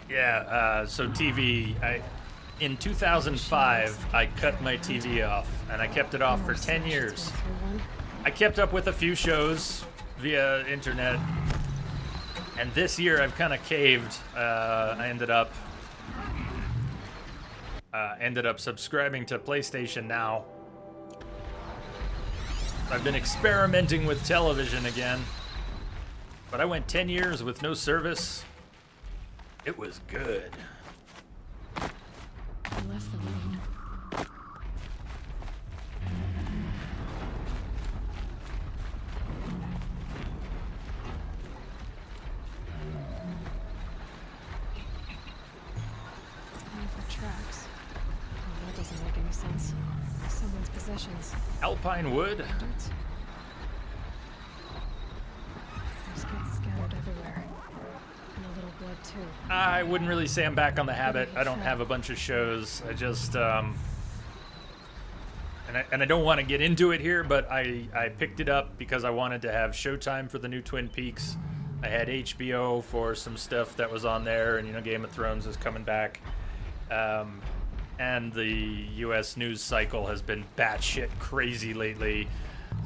Yeah, so TV, in 2005, I cut my TV off, and I kept it off for 10 years. I kept up with a few shows via internet, and this year I've kind of caved. I ended up subscribing to PlayStation Now. I've been experimenting with television again, but I went 10 years with no service. It was good. I left the room. For tracks. Oh, that doesn't make any sense. Someone's possessions. Alpine wood. Dirt. There's kids scattered everywhere. And a little blood too. I wouldn't really say I'm back on the habit. I don't have a bunch of shows. I just, and I don't want to get into it here, but I picked it up because I wanted to have Showtime for the new Twin Peaks. I had HBO for some stuff that was on there, and, you know, Game of Thrones is coming back. And the U.S. news cycle has been batshit crazy lately.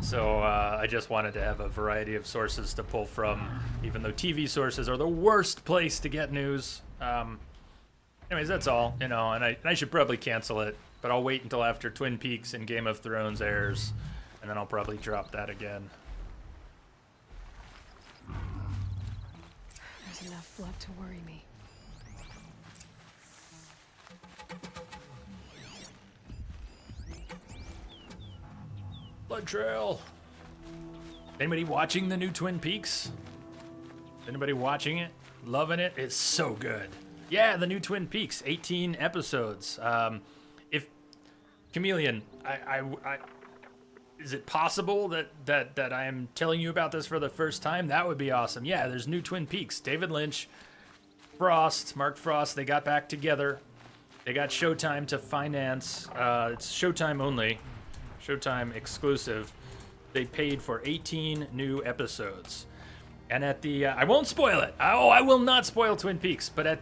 So I just wanted to have a variety of sources to pull from, even though TV sources are the worst place to get news. Anyways, that's all, you know, and I should probably cancel it, but I'll wait until after Twin Peaks and Game of Thrones airs, and then I'll probably drop that again. There's enough blood to worry me. Blood trail. Anybody watching the new Twin Peaks? Anybody watching it? Loving it? It's so good. Yeah, the new Twin Peaks, 18 episodes. If Chameleon, is it possible that I am telling you about this for the first time? That would be awesome. Yeah, there's new Twin Peaks. David Lynch, Mark Frost, they got back together. They got Showtime to finance. It's Showtime only. Showtime exclusive. They paid for 18 new episodes. And at the, I won't spoil it. I will not spoil Twin Peaks, but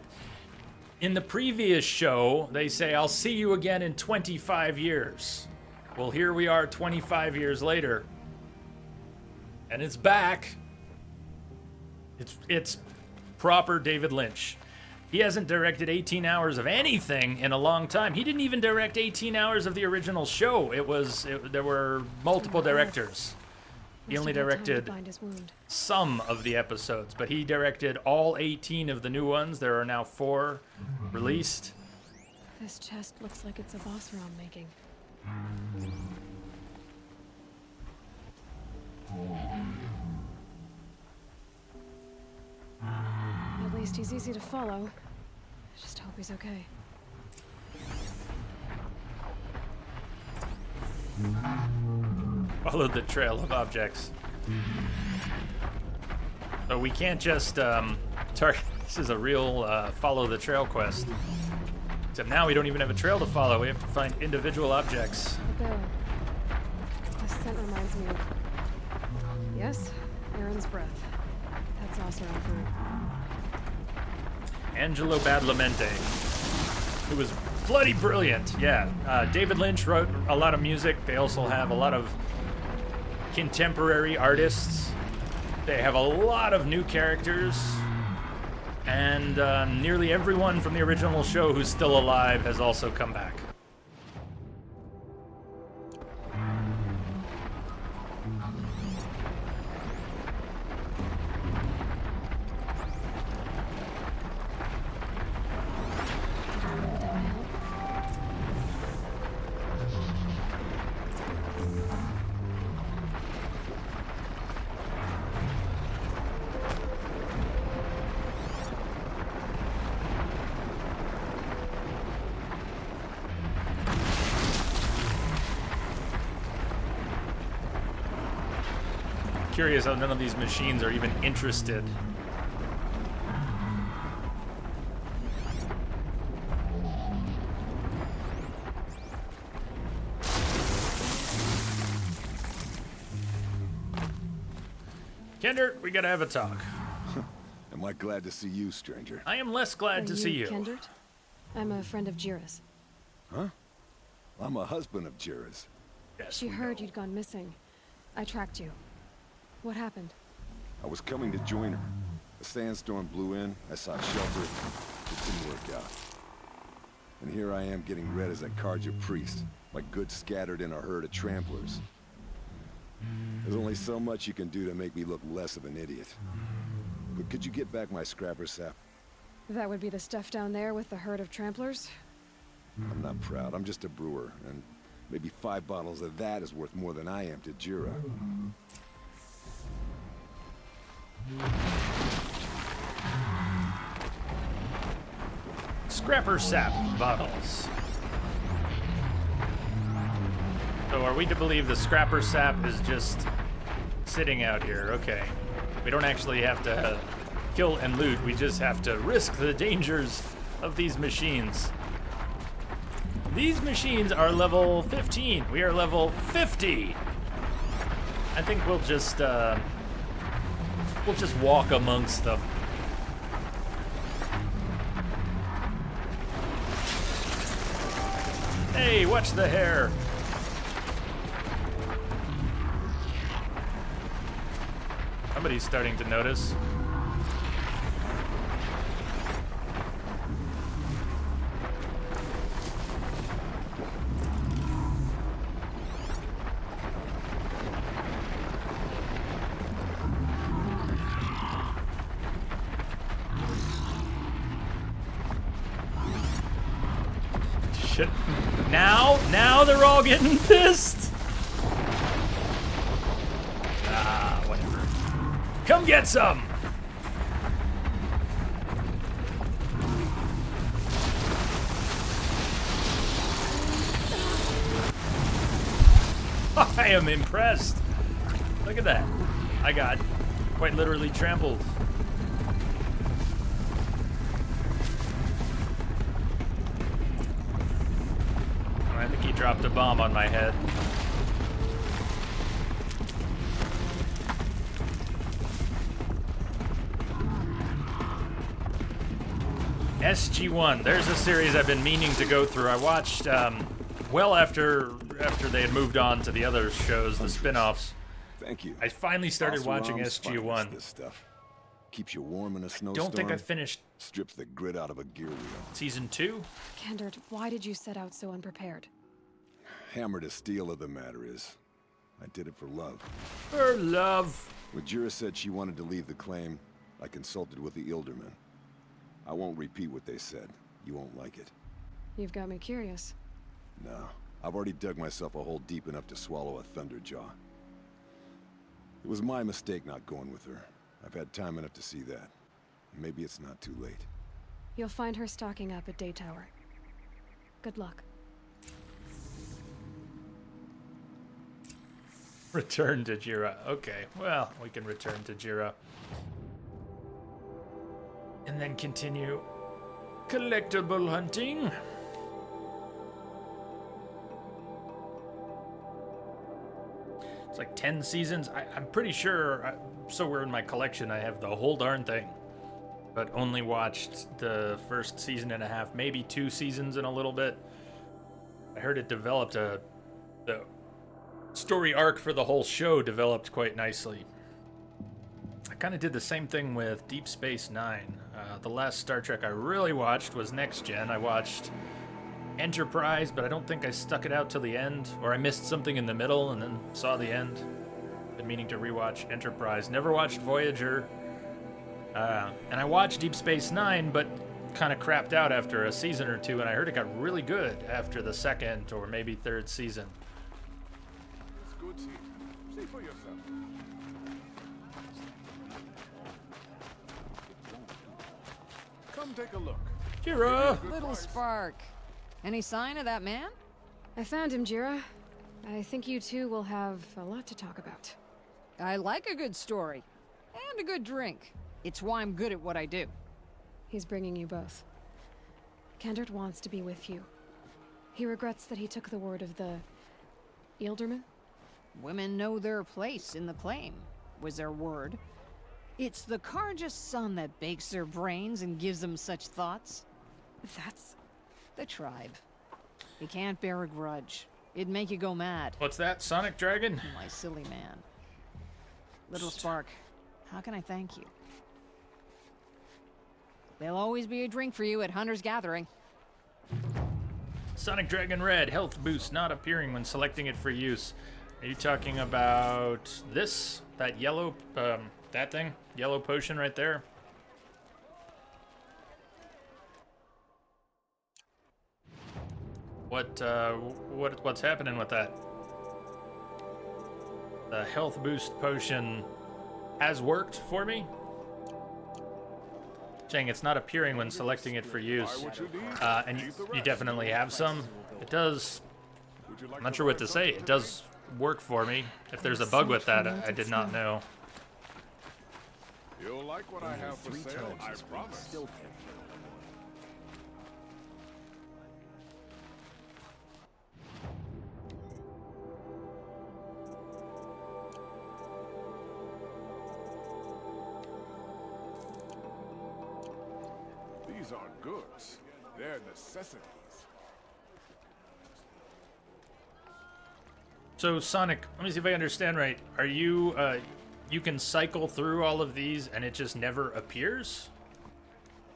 in the previous show, they say, I'll see you again in 25 years. Well, here we are 25 years later. And it's back. It's proper David Lynch. He hasn't directed 18 hours of anything in a long time. He didn't even direct 18 hours of the original show. There were multiple directors. He only directed some of the episodes, but he directed all 18 of the new ones. There are now 4 released. This chest looks like it's a boss round making. At least he's easy to follow. I just hope he's okay. Follow the trail of objects. So we can't just target. This is a real follow the trail quest. Except now we don't even have a trail to follow. We have to find individual objects. The barrel. This scent reminds me of... Yes, Aaron's breath. That's also on fruit. Angelo Badalamenti, who was bloody brilliant. Yeah, David Lynch wrote a lot of music. They also have a lot of contemporary artists. They have a lot of new characters. And nearly everyone from the original show who's still alive has also come back. Curious how none of these machines are even interested. Kendert, we gotta have a talk. Am I glad to see you, stranger? I am less glad to see you. Kendert? I'm a friend of Jira's. Huh? I'm a husband of Jira's. Yes, She heard you'd gone missing. I tracked you. What happened? I was coming to join her. A sandstorm blew in, I sought shelter. It didn't work out. And here I am getting read as a Carja priest, my goods scattered in a herd of tramplers. There's only so much you can do to make me look less of an idiot. But could you get back my scrapper sap? That would be the stuff down there with the herd of tramplers? I'm not proud, I'm just a brewer, and maybe 5 bottles of that is worth more than I am to Jira. Scrapper sap bottles. So are we to believe the scrapper sap is just sitting out here? Okay. We don't actually have to kill and loot. We just have to risk the dangers of these machines. These machines are level 15. We are level 50. I think we'll just walk amongst them. Hey, watch the hair. Somebody's starting to notice. Shit. Now they're all getting pissed. Ah, whatever. Come get some. I am impressed. Look at that. I got quite literally trampled. I think he dropped a bomb on my head. SG-1. There's a series I've been meaning to go through. I watched well after they had moved on to the other shows, the spin-offs. Thank you. I finally started watching SG-1. This stuff keeps you warm in a snowstorm. Don't think I finished Strips the grit out of a gear wheel. season 2. Kendert, why did you set out so unprepared? Hammer to steel of the matter is, I did it for love. For love. When Jira said she wanted to leave the claim, I consulted with the Ilderman. I won't repeat what they said. You won't like it. You've got me curious. No, I've already dug myself a hole deep enough to swallow a Thunderjaw. It was my mistake not going with her. I've had time enough to see that. Maybe it's not too late. You'll find her stocking up at Day Tower. Good luck. Return to Jira. Okay, well, we can return to Jira. And then continue collectible hunting. It's like 10 seasons. I'm pretty sure, somewhere in my collection, I have the whole darn thing. But only watched the first season and a half, maybe 2 seasons in a little bit. I heard it developed the story arc for the whole show developed quite nicely. I kind of did the same thing with Deep Space Nine. The last Star Trek I really watched was Next Gen. I watched Enterprise, but I don't think I stuck it out till the end, or I missed something in the middle and then saw the end. Been meaning to rewatch Enterprise. Never watched Voyager. And I watched Deep Space Nine, but kind of crapped out after a season or 2, and I heard it got really good after the 2nd or maybe 3rd season. It's good, see for yourself. Come take a look. Jira! Little Spark. Any sign of that man? I found him, Jira. I think you two will have a lot to talk about. I like a good story. And a good drink. It's why I'm good at what I do. He's bringing you both. Kendert wants to be with you. He regrets that he took the word of the Ilderman. Women know their place in the claim, was their word. It's the Karja sun that bakes their brains and gives them such thoughts. That's... the tribe. You can't bear a grudge. It'd make you go mad. What's that, Sonic Dragon? My silly man. Little Spark, how can I thank you? There'll always be a drink for you at Hunter's Gathering. Sonic Dragon Red, health boost not appearing when selecting it for use. Are you talking about this? That yellow, that thing? Yellow potion right there? What's happening with that? The health boost potion has worked for me. Saying it's not appearing when selecting it for use. And you definitely have some. It does. I'm not sure what to say. It does work for me. If there's a bug with that, I did not know. You'll like what I have for sale, I promise. Still can't get These aren't goods. They're necessities. So Sonic, let me see if I understand right. Are you you can cycle through all of these and it just never appears?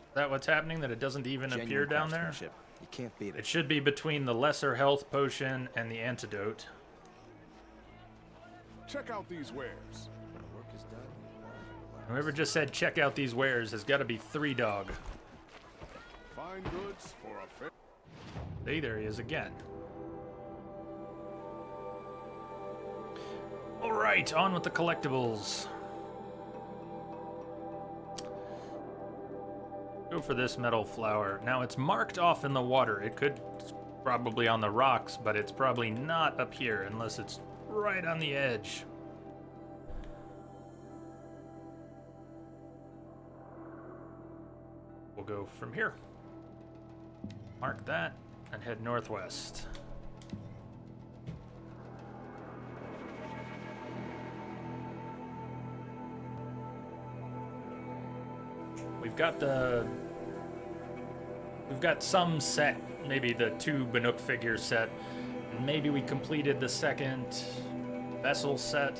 Is that what's happening? That it doesn't even appear down there? You can't beat it. It should be between the lesser health potion and the antidote. Check out these wares. Work is done. Whoever just said check out these wares has got to be 3Dog. Fine goods for a fair. See, there he is again. All right, on with the collectibles. Go for this metal flower. Now it's marked off in the water. It could probably on the rocks, but it's probably not up here unless it's right on the edge. We'll go from here. Mark that and head northwest. We've got some set, maybe the 2 Banuk figure set. Maybe we completed the second vessel set.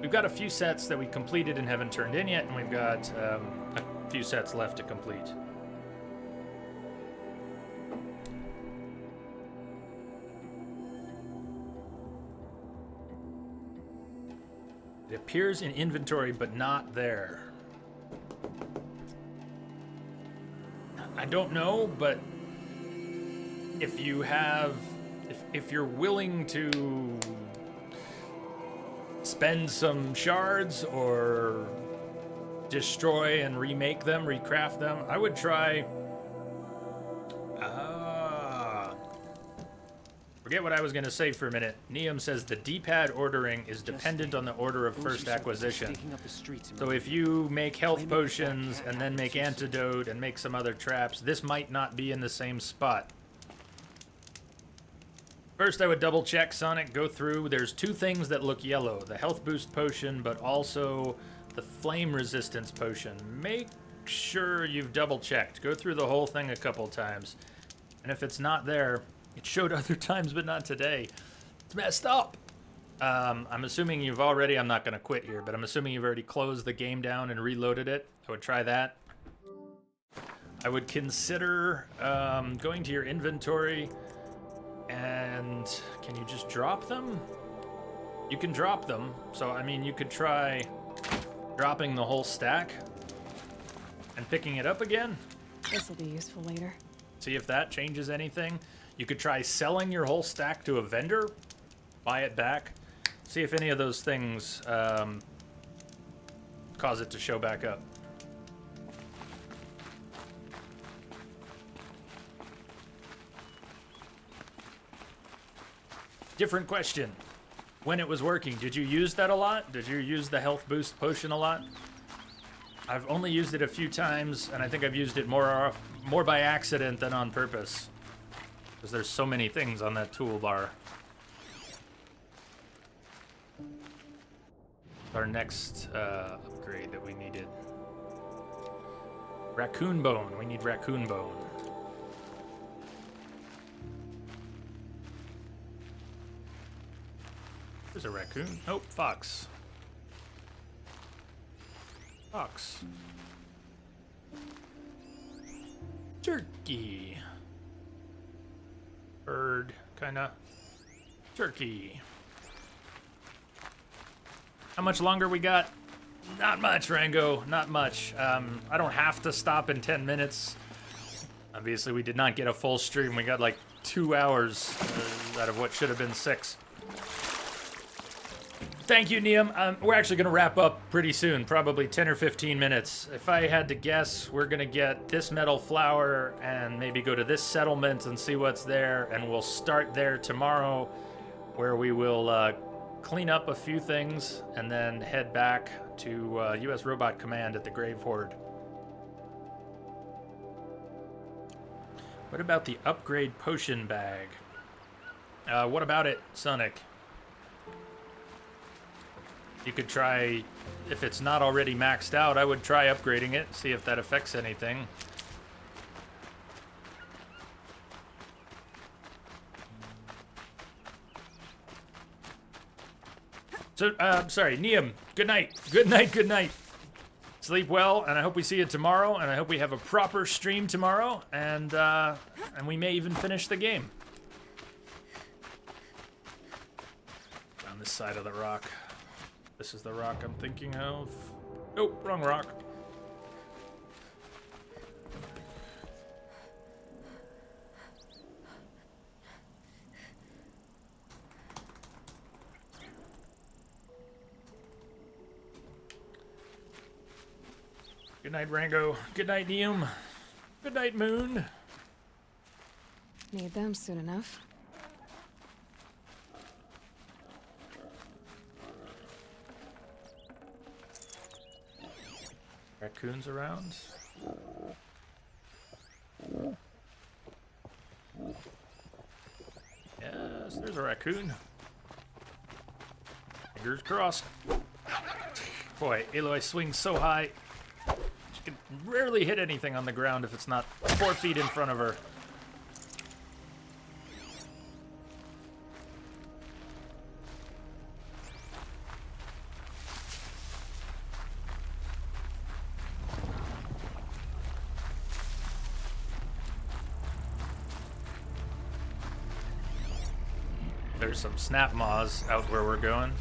We've got a few sets that we completed and haven't turned in yet, and we've got a few sets left to complete. It appears in inventory, but not there. I don't know, but if you have, if you're willing to spend some shards or destroy and remake them, recraft them, I would try. Forget what I was going to say for a minute. Neum says the D-pad ordering is dependent on the order of first acquisition. So if you make health potions and then make antidote and make some other traps, this might not be in the same spot. First, I would double check, Sonic, go through. There's 2 things that look yellow. The health boost potion, but also the flame resistance potion. Make sure you've double checked. Go through the whole thing a couple times. And if it's not there, it showed other times, but not today. It's messed up. I'm assuming you've already, I'm not going to quit here, but I'm assuming you've already closed the game down and reloaded it. I would try that. I would consider going to your inventory and can you just drop them? You can drop them. So, I mean, you could try dropping the whole stack and picking it up again. This will be useful later. See if that changes anything. You could try selling your whole stack to a vendor, buy it back, see if any of those things cause it to show back up. Different question. When it was working, did you use that a lot? Did you use the health boost potion a lot? I've only used it a few times, and I think I've used it more by accident than on purpose. Because there's so many things on that toolbar. Our next upgrade that we needed. Raccoon bone. We need raccoon bone. There's a raccoon. Oh, fox. Fox. Turkey. Bird, kinda. Turkey. How much longer we got? Not much, Rango. Not much. I don't have to stop in 10 minutes. Obviously, we did not get a full stream. We got like 2 hours out of what should have been 6. Thank you, Neum. We're actually going to wrap up pretty soon, probably 10 or 15 minutes. If I had to guess, we're going to get this metal flower and maybe go to this settlement and see what's there, and we'll start there tomorrow, where we will clean up a few things, and then head back to U.S. Robot Command at the Grave Horde. What about the upgrade potion bag? What about it, Sonic? You could try, if it's not already maxed out, I would try upgrading it, see if that affects anything. So, sorry, Neum, good night. Good night, good night. Sleep well, and I hope we see you tomorrow, and I hope we have a proper stream tomorrow, and we may even finish the game. On this side of the rock. This is the rock I'm thinking of. Oh, wrong rock. Good night, Rango. Good night, Neum. Good night, Moon. Need them soon enough. Raccoons around? Yes, there's a raccoon. Fingers crossed. Boy, Aloy swings so high. She can rarely hit anything on the ground if it's not 4 feet in front of her. There's some snap maws out where we're going.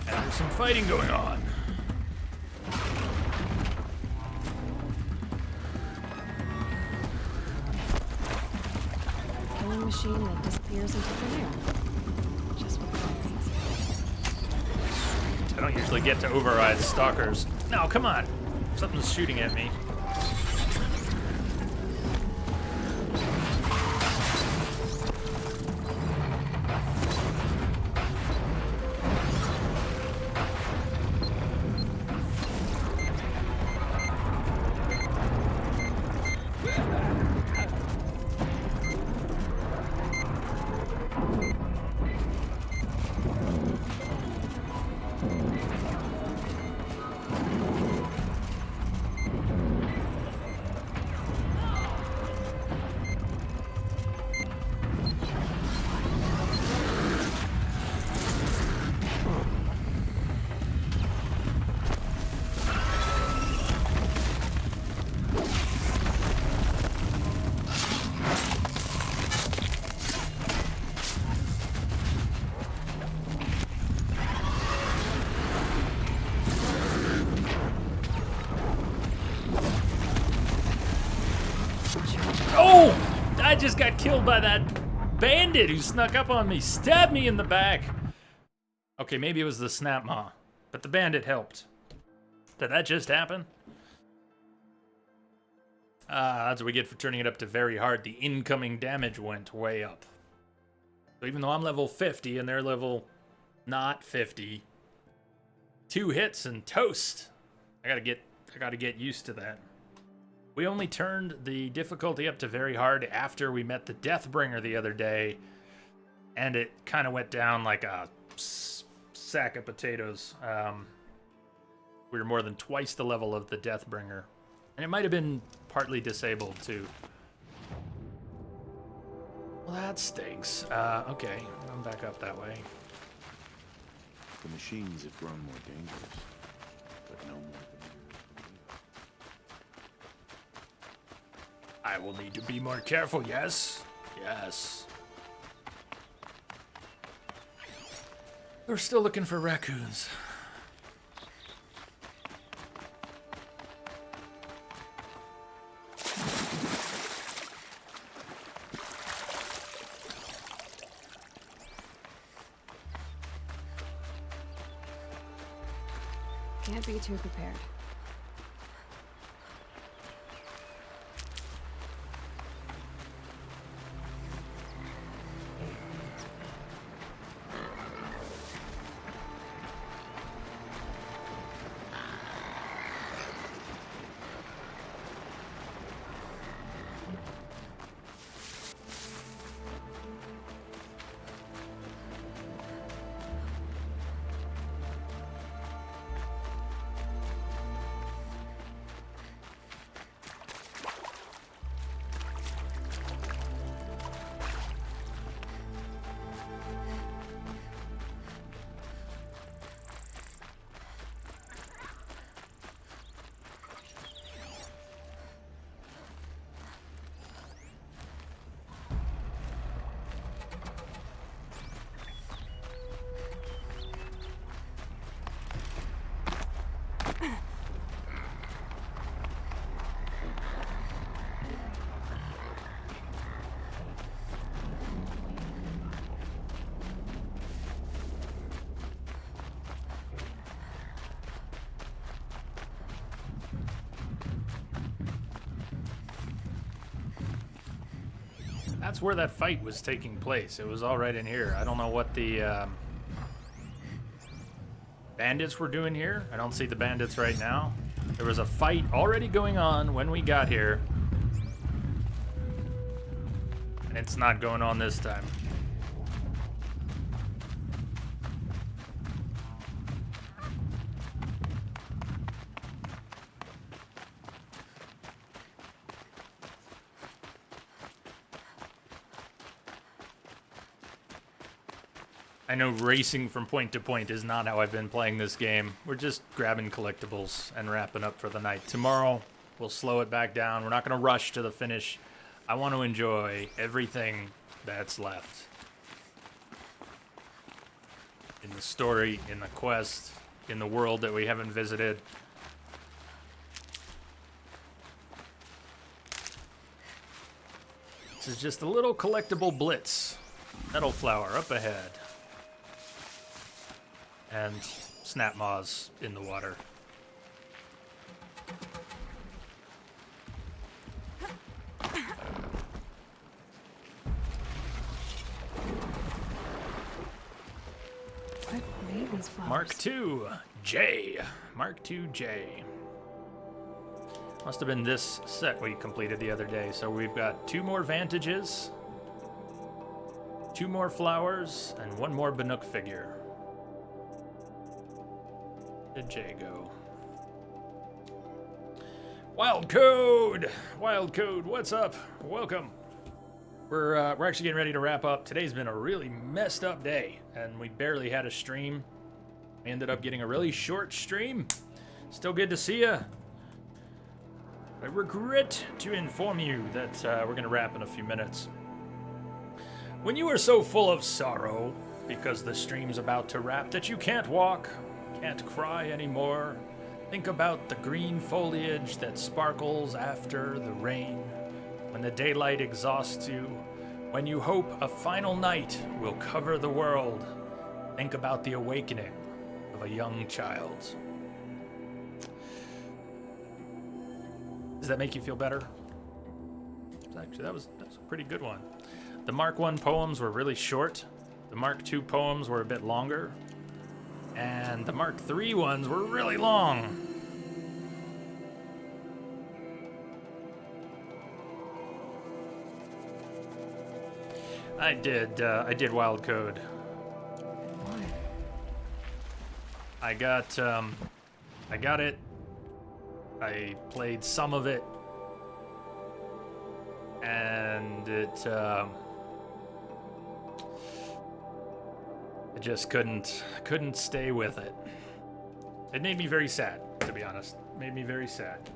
And there's some fighting going on. Killing machine that disappears into thin air. I don't usually get to override stalkers. No, come on. Something's shooting at me. I just got killed by that bandit who snuck up on me, stabbed me in the back. Okay, maybe it was the snap maw, but the bandit helped. Did that just happen? That's what we get for turning it up to very hard. The incoming damage went way up. So even though I'm level 50 and they're level not 50, 2 hits and toast. I gotta get used to that. We only turned the difficulty up to very hard after we met the Deathbringer the other day, and it kind of went down like a sack of potatoes. We were more than twice the level of the Deathbringer, and it might have been partly disabled too. Well, that stinks. Okay, I'm back up that way. The machines have grown more dangerous, but no more dangerous. I will need to be more careful, yes? Yes. We're still looking for raccoons. Can't be too prepared. That's where that fight was taking place. It was all right in here. I don't know what the bandits were doing here. I don't see the bandits right now. There was a fight already going on when we got here. And it's not going on this time. I know racing from point to point is not how I've been playing this game. We're just grabbing collectibles and wrapping up for the night. Tomorrow, we'll slow it back down. We're not going to rush to the finish. I want to enjoy everything that's left. In the story, in the quest, in the world that we haven't visited. This is just a little collectible blitz. Metal flower up ahead. And snap maws in the water. What made these flowers? Mark II J. Mark II J. Must have been this set we completed the other day. So we've got 2 more Vantages, 2 more flowers, and 1 more Bannock figure. Where did J go? Wild Code! Wild Code, what's up? Welcome. We're actually getting ready to wrap up. Today's been a really messed up day, and we barely had a stream. We ended up getting a really short stream. Still good to see you. I regret to inform you that we're going to wrap in a few minutes. When you are so full of sorrow because the stream's about to wrap that you can't walk, can't cry anymore, think about the green foliage that sparkles after the rain, when the daylight exhausts you, when you hope a final night will cover the world, think about the awakening of a young child. Does that make you feel better? Actually, that's a pretty good one. The Mark I poems were really short. The Mark II poems were a bit longer. And the Mark III ones were really long. I did Wild Code. I got it. I played some of it. And I just couldn't stay with it. It made me very sad, to be honest. It made me very sad.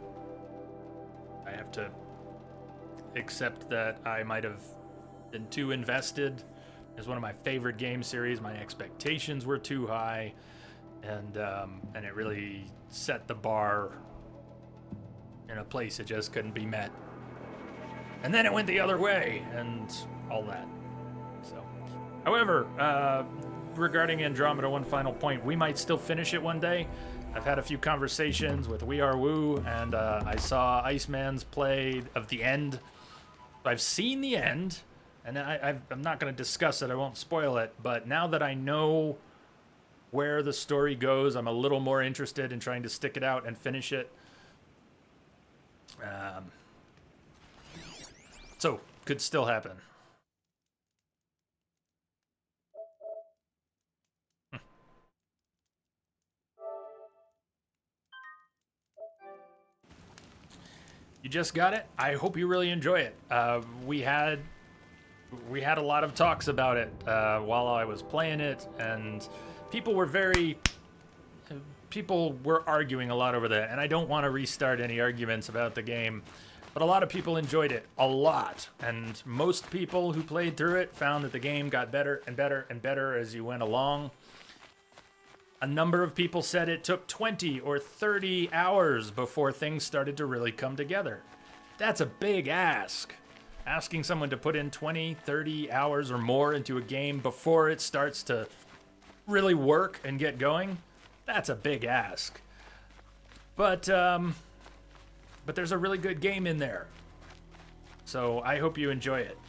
I have to accept that I might have been too invested. It's one of my favorite game series. My expectations were too high, and it really set the bar in a place it just couldn't be met. And then it went the other way, and all that. So, however, regarding Andromeda, one final point. We might still finish it one day. I've had a few conversations with We Are Woo, and I saw Iceman's play of the end. I've seen the end, and I'm not going to discuss it. I won't spoil it. But now that I know where the story goes, I'm a little more interested in trying to stick it out and finish it. So, could still happen. You just got it. I hope you really enjoy it. We had a lot of talks about it while I was playing it, and people were arguing a lot over that, and I don't want to restart any arguments about the game, but a lot of people enjoyed it a lot, and most people who played through it found that the game got better and better and better as you went along. A number of people said it took 20 or 30 hours before things started to really come together. That's a big ask. Asking someone to put in 20, 30 hours or more into a game before it starts to really work and get going, that's a big ask. But there's a really good game in there. So I hope you enjoy it.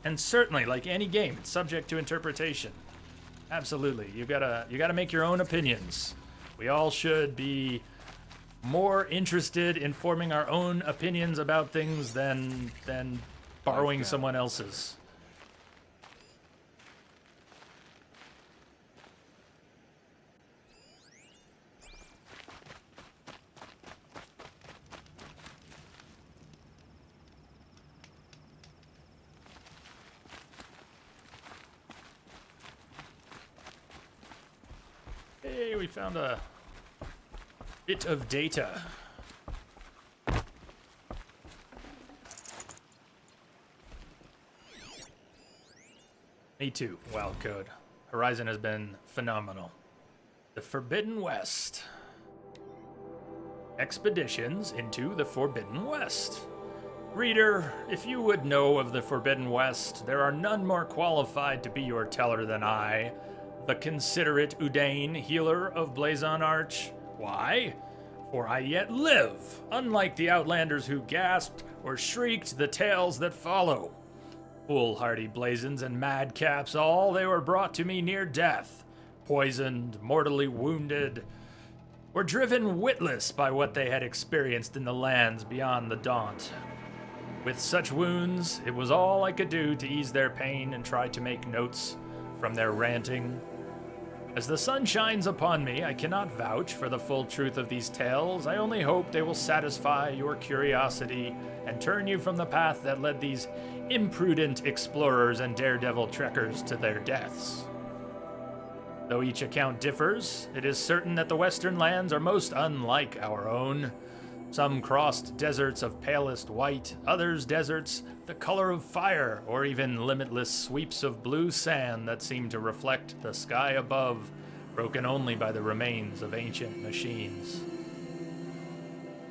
And certainly, like any game, it's subject to interpretation. Absolutely. You gotta make your own opinions. We all should be more interested in forming our own opinions about things than borrowing someone else's. Hey, we found a bit of data. Me too, Wild Code. Horizon has been phenomenal. The Forbidden West. Expeditions into the Forbidden West. Reader, if you would know of the Forbidden West, there are none more qualified to be your teller than I, the considerate Udain, healer of Blazon Arch. Why? For I yet live, unlike the Outlanders who gasped or shrieked the tales that follow. Foolhardy blazons and madcaps all, they were brought to me near death, poisoned, mortally wounded, or driven witless by what they had experienced in the lands beyond the Daunt. With such wounds, it was all I could do to ease their pain and try to make notes from their ranting. As the sun shines upon me, I cannot vouch for the full truth of these tales. I only hope they will satisfy your curiosity and turn you from the path that led these imprudent explorers and daredevil trekkers to their deaths. Though each account differs, it is certain that the Western lands are most unlike our own. Some crossed deserts of palest white, others deserts the color of fire, or even limitless sweeps of blue sand that seem to reflect the sky above, broken only by the remains of ancient machines.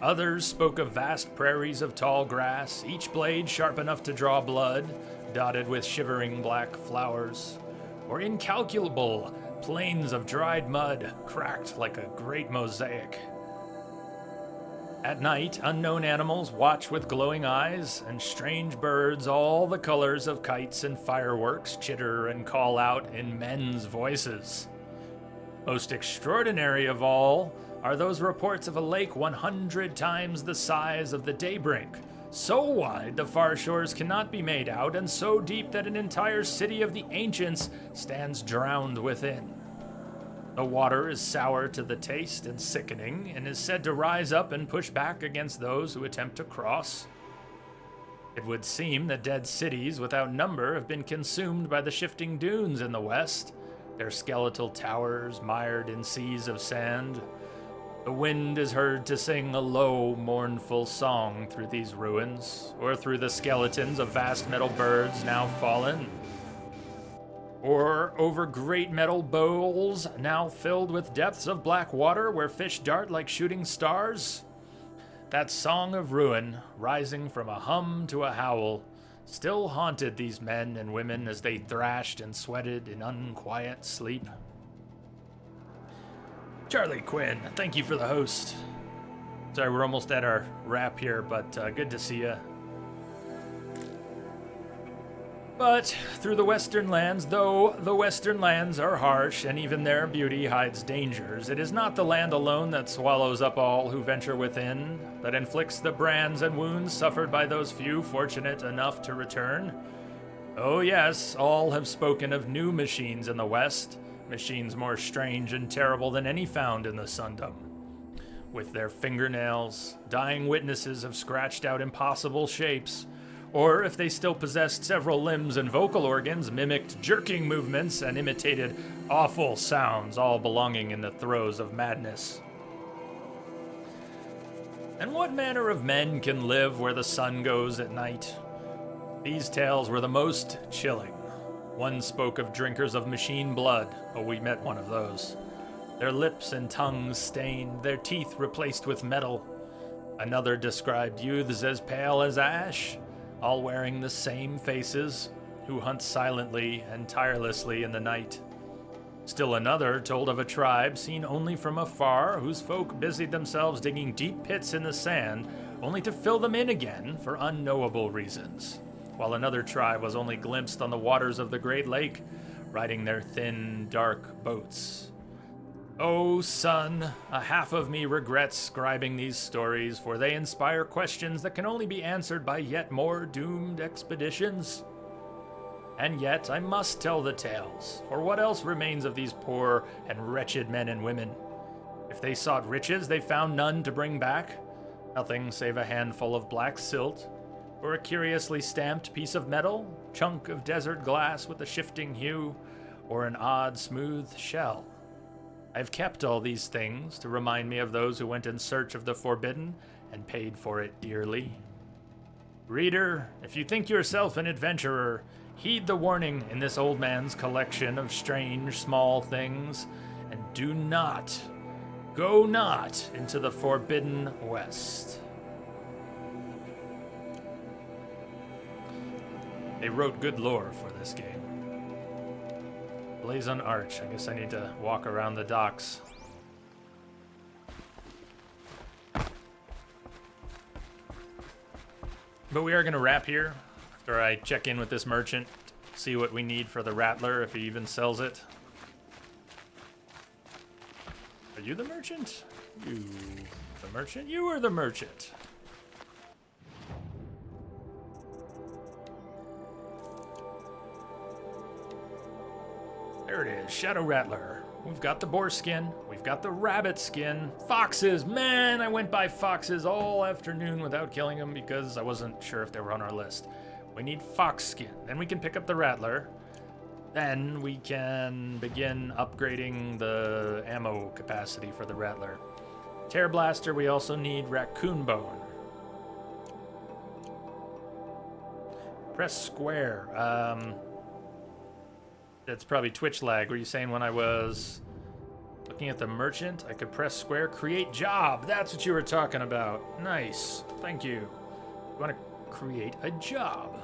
Others spoke of vast prairies of tall grass, each blade sharp enough to draw blood, dotted with shivering black flowers, or incalculable plains of dried mud, cracked like a great mosaic. At night, unknown animals watch with glowing eyes, and strange birds, all the colors of kites and fireworks, chitter and call out in men's voices. Most extraordinary of all are those reports of a lake 100 times the size of the Daybrink, so wide the far shores cannot be made out, and so deep that an entire city of the ancients stands drowned within. The water is sour to the taste and sickening, and is said to rise up and push back against those who attempt to cross. It would seem that dead cities without number have been consumed by the shifting dunes in the west, their skeletal towers mired in seas of sand. The wind is heard to sing a low, mournful song through these ruins, or through the skeletons of vast metal birds now fallen, or over great metal bowls now filled with depths of black water where fish dart like shooting stars. That song of ruin, rising from a hum to a howl, still haunted these men and women as they thrashed and sweated in unquiet sleep. Charlie Quinn, thank you for the host. Sorry, we're almost at our wrap here, but good to see ya. But through the Western lands, though the Western lands are harsh and even their beauty hides dangers, it is not the land alone that swallows up all who venture within, that inflicts the brands and wounds suffered by those few fortunate enough to return. Oh yes, all have spoken of new machines in the West, machines more strange and terrible than any found in the Sundom. With their fingernails, dying witnesses have scratched out impossible shapes, or if they still possessed several limbs and vocal organs, mimicked jerking movements and imitated awful sounds, all belonging in the throes of madness. And what manner of men can live where the sun goes at night? These tales were the most chilling. One spoke of drinkers of machine blood. Oh, we met one of those. Their lips and tongues stained, their teeth replaced with metal. Another described youths as pale as ash, all wearing the same faces, who hunt silently and tirelessly in the night. Still another told of a tribe seen only from afar, whose folk busied themselves digging deep pits in the sand, only to fill them in again for unknowable reasons, while another tribe was only glimpsed on the waters of the Great Lake, riding their thin, dark boats. Oh, son, a half of me regrets scribing these stories, for they inspire questions that can only be answered by yet more doomed expeditions. And yet I must tell the tales, for what else remains of these poor and wretched men and women? If they sought riches, they found none to bring back, nothing save a handful of black silt, or a curiously stamped piece of metal, chunk of desert glass with a shifting hue, or an odd smooth shell. I've kept all these things to remind me of those who went in search of the forbidden and paid for it dearly. Reader, if you think yourself an adventurer, heed the warning in this old man's collection of strange small things, and do not, go not into the forbidden West. They wrote good lore for this game. Blazon Arch. I guess I need to walk around the docks. But we are going to wrap here after I check in with this merchant, see what we need for the Rattler, if he even sells it. Are you the merchant? You the merchant? You are the merchant. There it is, Shadow Rattler. We've got the boar skin, we've got the rabbit skin, foxes. Man, I went by foxes all afternoon without killing them because I wasn't sure if they were on our list. We need fox skin, then we can pick up the Rattler. Then we can begin upgrading the ammo capacity for the Rattler. Tear Blaster, we also need raccoon bone. Press square. That's probably Twitch lag. Were you saying when I was looking at the merchant, I could press square, create job? That's what you were talking about. Nice. Thank you. You want to create a job.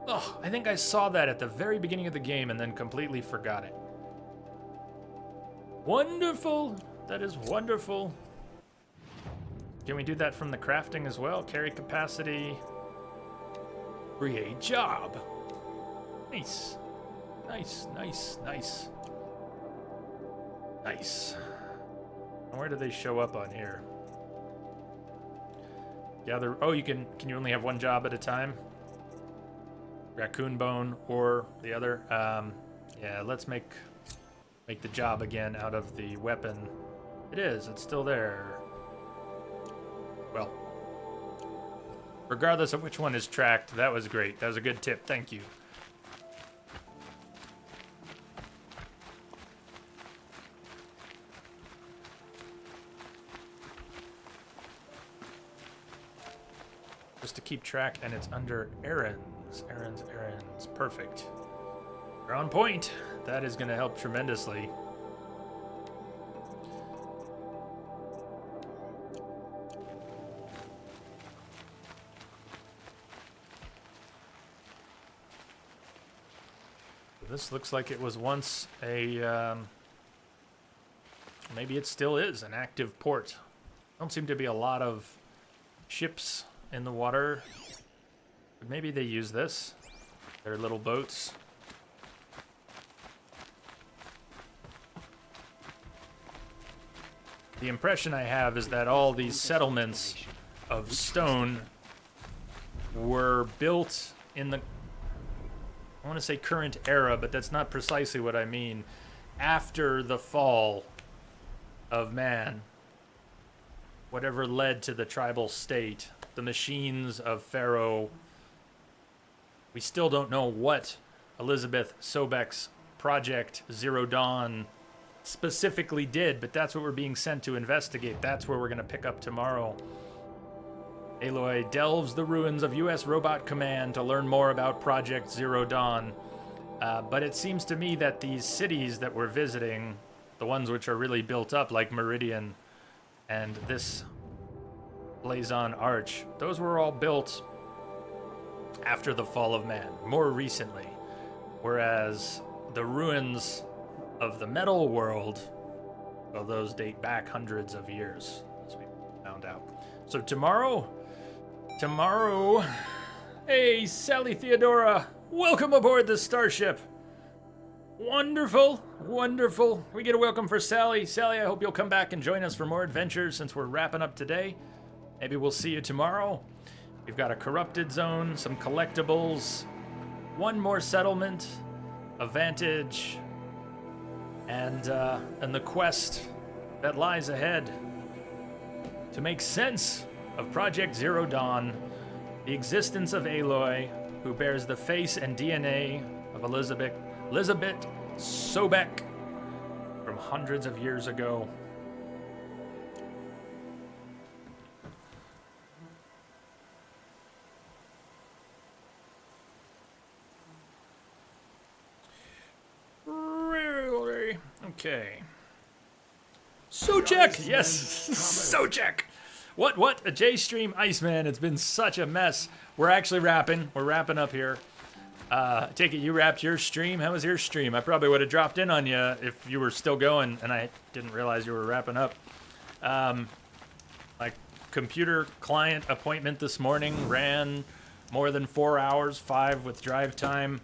Oh, I think I saw that at the very beginning of the game and then completely forgot it. Wonderful. That is wonderful. Can we do that from the crafting as well? Carry capacity. Create job. Nice. Nice, nice, nice. Nice. Where do they show up on here? Gather. Oh, can you only have one job at a time? Raccoon bone or the other? Yeah, let's make the job again out of the weapon. It is, it's still there. Well, regardless of which one is tracked, that was great. That was a good tip, thank you. Just to keep track, and it's under errands. Errands. Perfect. You're on point. That is going to help tremendously. This looks like it was once a, maybe it still is an active port. Don't seem to be a lot of ships in the water. But maybe they use this. Their little boats. The impression I have is that all these settlements of stone were built in the, I want to say current era, but that's not precisely what I mean. After the fall of man, whatever led to the tribal state, the machines of Pharaoh. We still don't know what Elizabeth Sobek's Project Zero Dawn specifically did, but that's what we're being sent to investigate. That's where we're going to pick up tomorrow. Aloy delves the ruins of U.S. Robot Command to learn more about Project Zero Dawn. But it seems to me that these cities that we're visiting, the ones which are really built up, like Meridian and this Blazon Arch, those were all built after the fall of man, more recently. Whereas the ruins of the metal world, well, those date back hundreds of years, as we found out. So tomorrow, hey, Sally Theodora, welcome aboard the starship. Wonderful, wonderful. We get a welcome for Sally. Sally, I hope you'll come back and join us for more adventures since we're wrapping up today. Maybe we'll see you tomorrow. We've got a corrupted zone, some collectibles, one more settlement, a vantage, and the quest that lies ahead to make sense of Project Zero Dawn, the existence of Aloy, who bears the face and DNA of Elizabeth Sobek from hundreds of years ago. Really? Okay. Socek! Yes! Socek! What? A J-Stream Iceman. It's been such a mess. We're actually wrapping. We're wrapping up here. Take it you wrapped your stream. How was your stream? I probably would have dropped in on you if you were still going and I didn't realize you were wrapping up. My computer client appointment this morning ran more than 4 hours, 5 with drive time.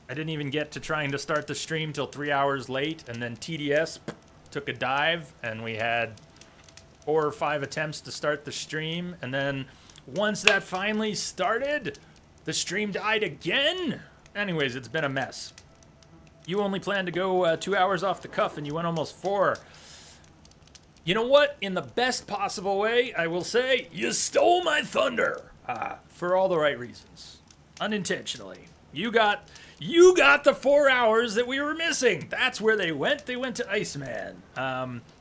I didn't even get to trying to start the stream till 3 hours late, and then TDS took a dive, and we had 4 or 5 attempts to start the stream, and then once that finally started, the stream died again. Anyways, it's been a mess. You only planned to go 2 hours off the cuff, and you went almost 4. You know what? In the best possible way, I will say, you stole my thunder. For all the right reasons. Unintentionally. You got the 4 hours that we were missing. That's where they went. They went to Iceman.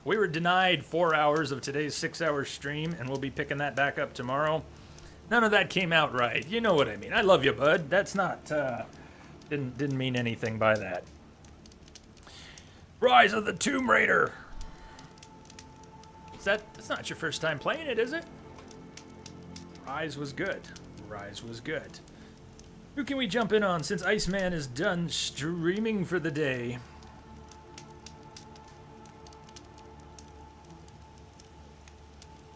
We were denied 4 hours of today's 6-hour stream, and we'll be picking that back up tomorrow. None of that came out right. You know what I mean. I love you, bud. That's not, didn't mean anything by that. Rise of the Tomb Raider. That's not your first time playing it, is it? Rise was good. Rise was good. Who can we jump in on since Iceman is done streaming for the day?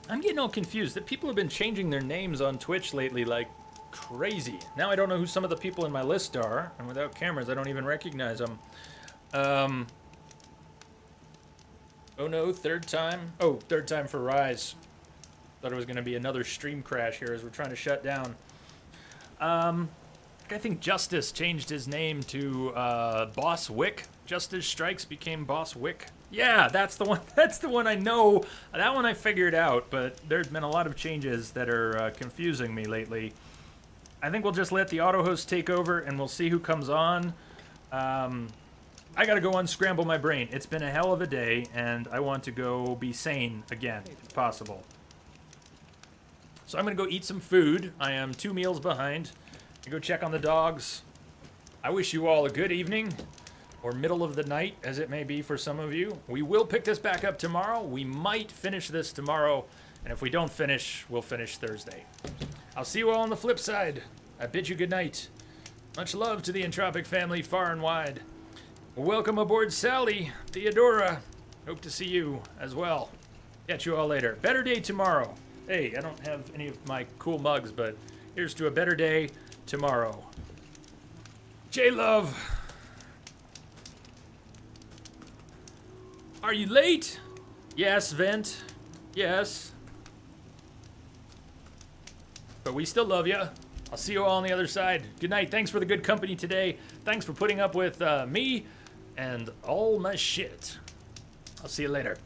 I'm getting all confused that people have been changing their names on Twitch lately like crazy. Now I don't know who some of the people in my list are, and without cameras I don't even recognize them. Oh no, third time? Oh, third time for Rise. Thought it was going to be another stream crash here as we're trying to shut down. I think Justice changed his name to Boss Wick. Justice Strikes became Boss Wick. Yeah, that's the one. That's the one I know. That one I figured out, but there's been a lot of changes that are confusing me lately. I think we'll just let the auto host take over and we'll see who comes on. I gotta go unscramble my brain. It's been a hell of a day and I want to go be sane again, if possible. So I'm gonna go eat some food. I am 2 meals behind. I go check on the dogs. I wish you all a good evening, or middle of the night, as it may be for some of you. We will pick this back up tomorrow. We might finish this tomorrow, and if we don't finish, we'll finish Thursday. I'll see you all on the flip side. I bid you good night. Much love to the Entropic family far and wide. Welcome aboard, Sally, Theodora. Hope to see you as well. Catch you all later. Better day tomorrow. Hey, I don't have any of my cool mugs, but here's to a better day tomorrow. J-Love. Are you late? Yes, Vent. Yes. But we still love you. I'll see you all on the other side. Good night. Thanks for the good company today. Thanks for putting up with me and all my shit. I'll see you later.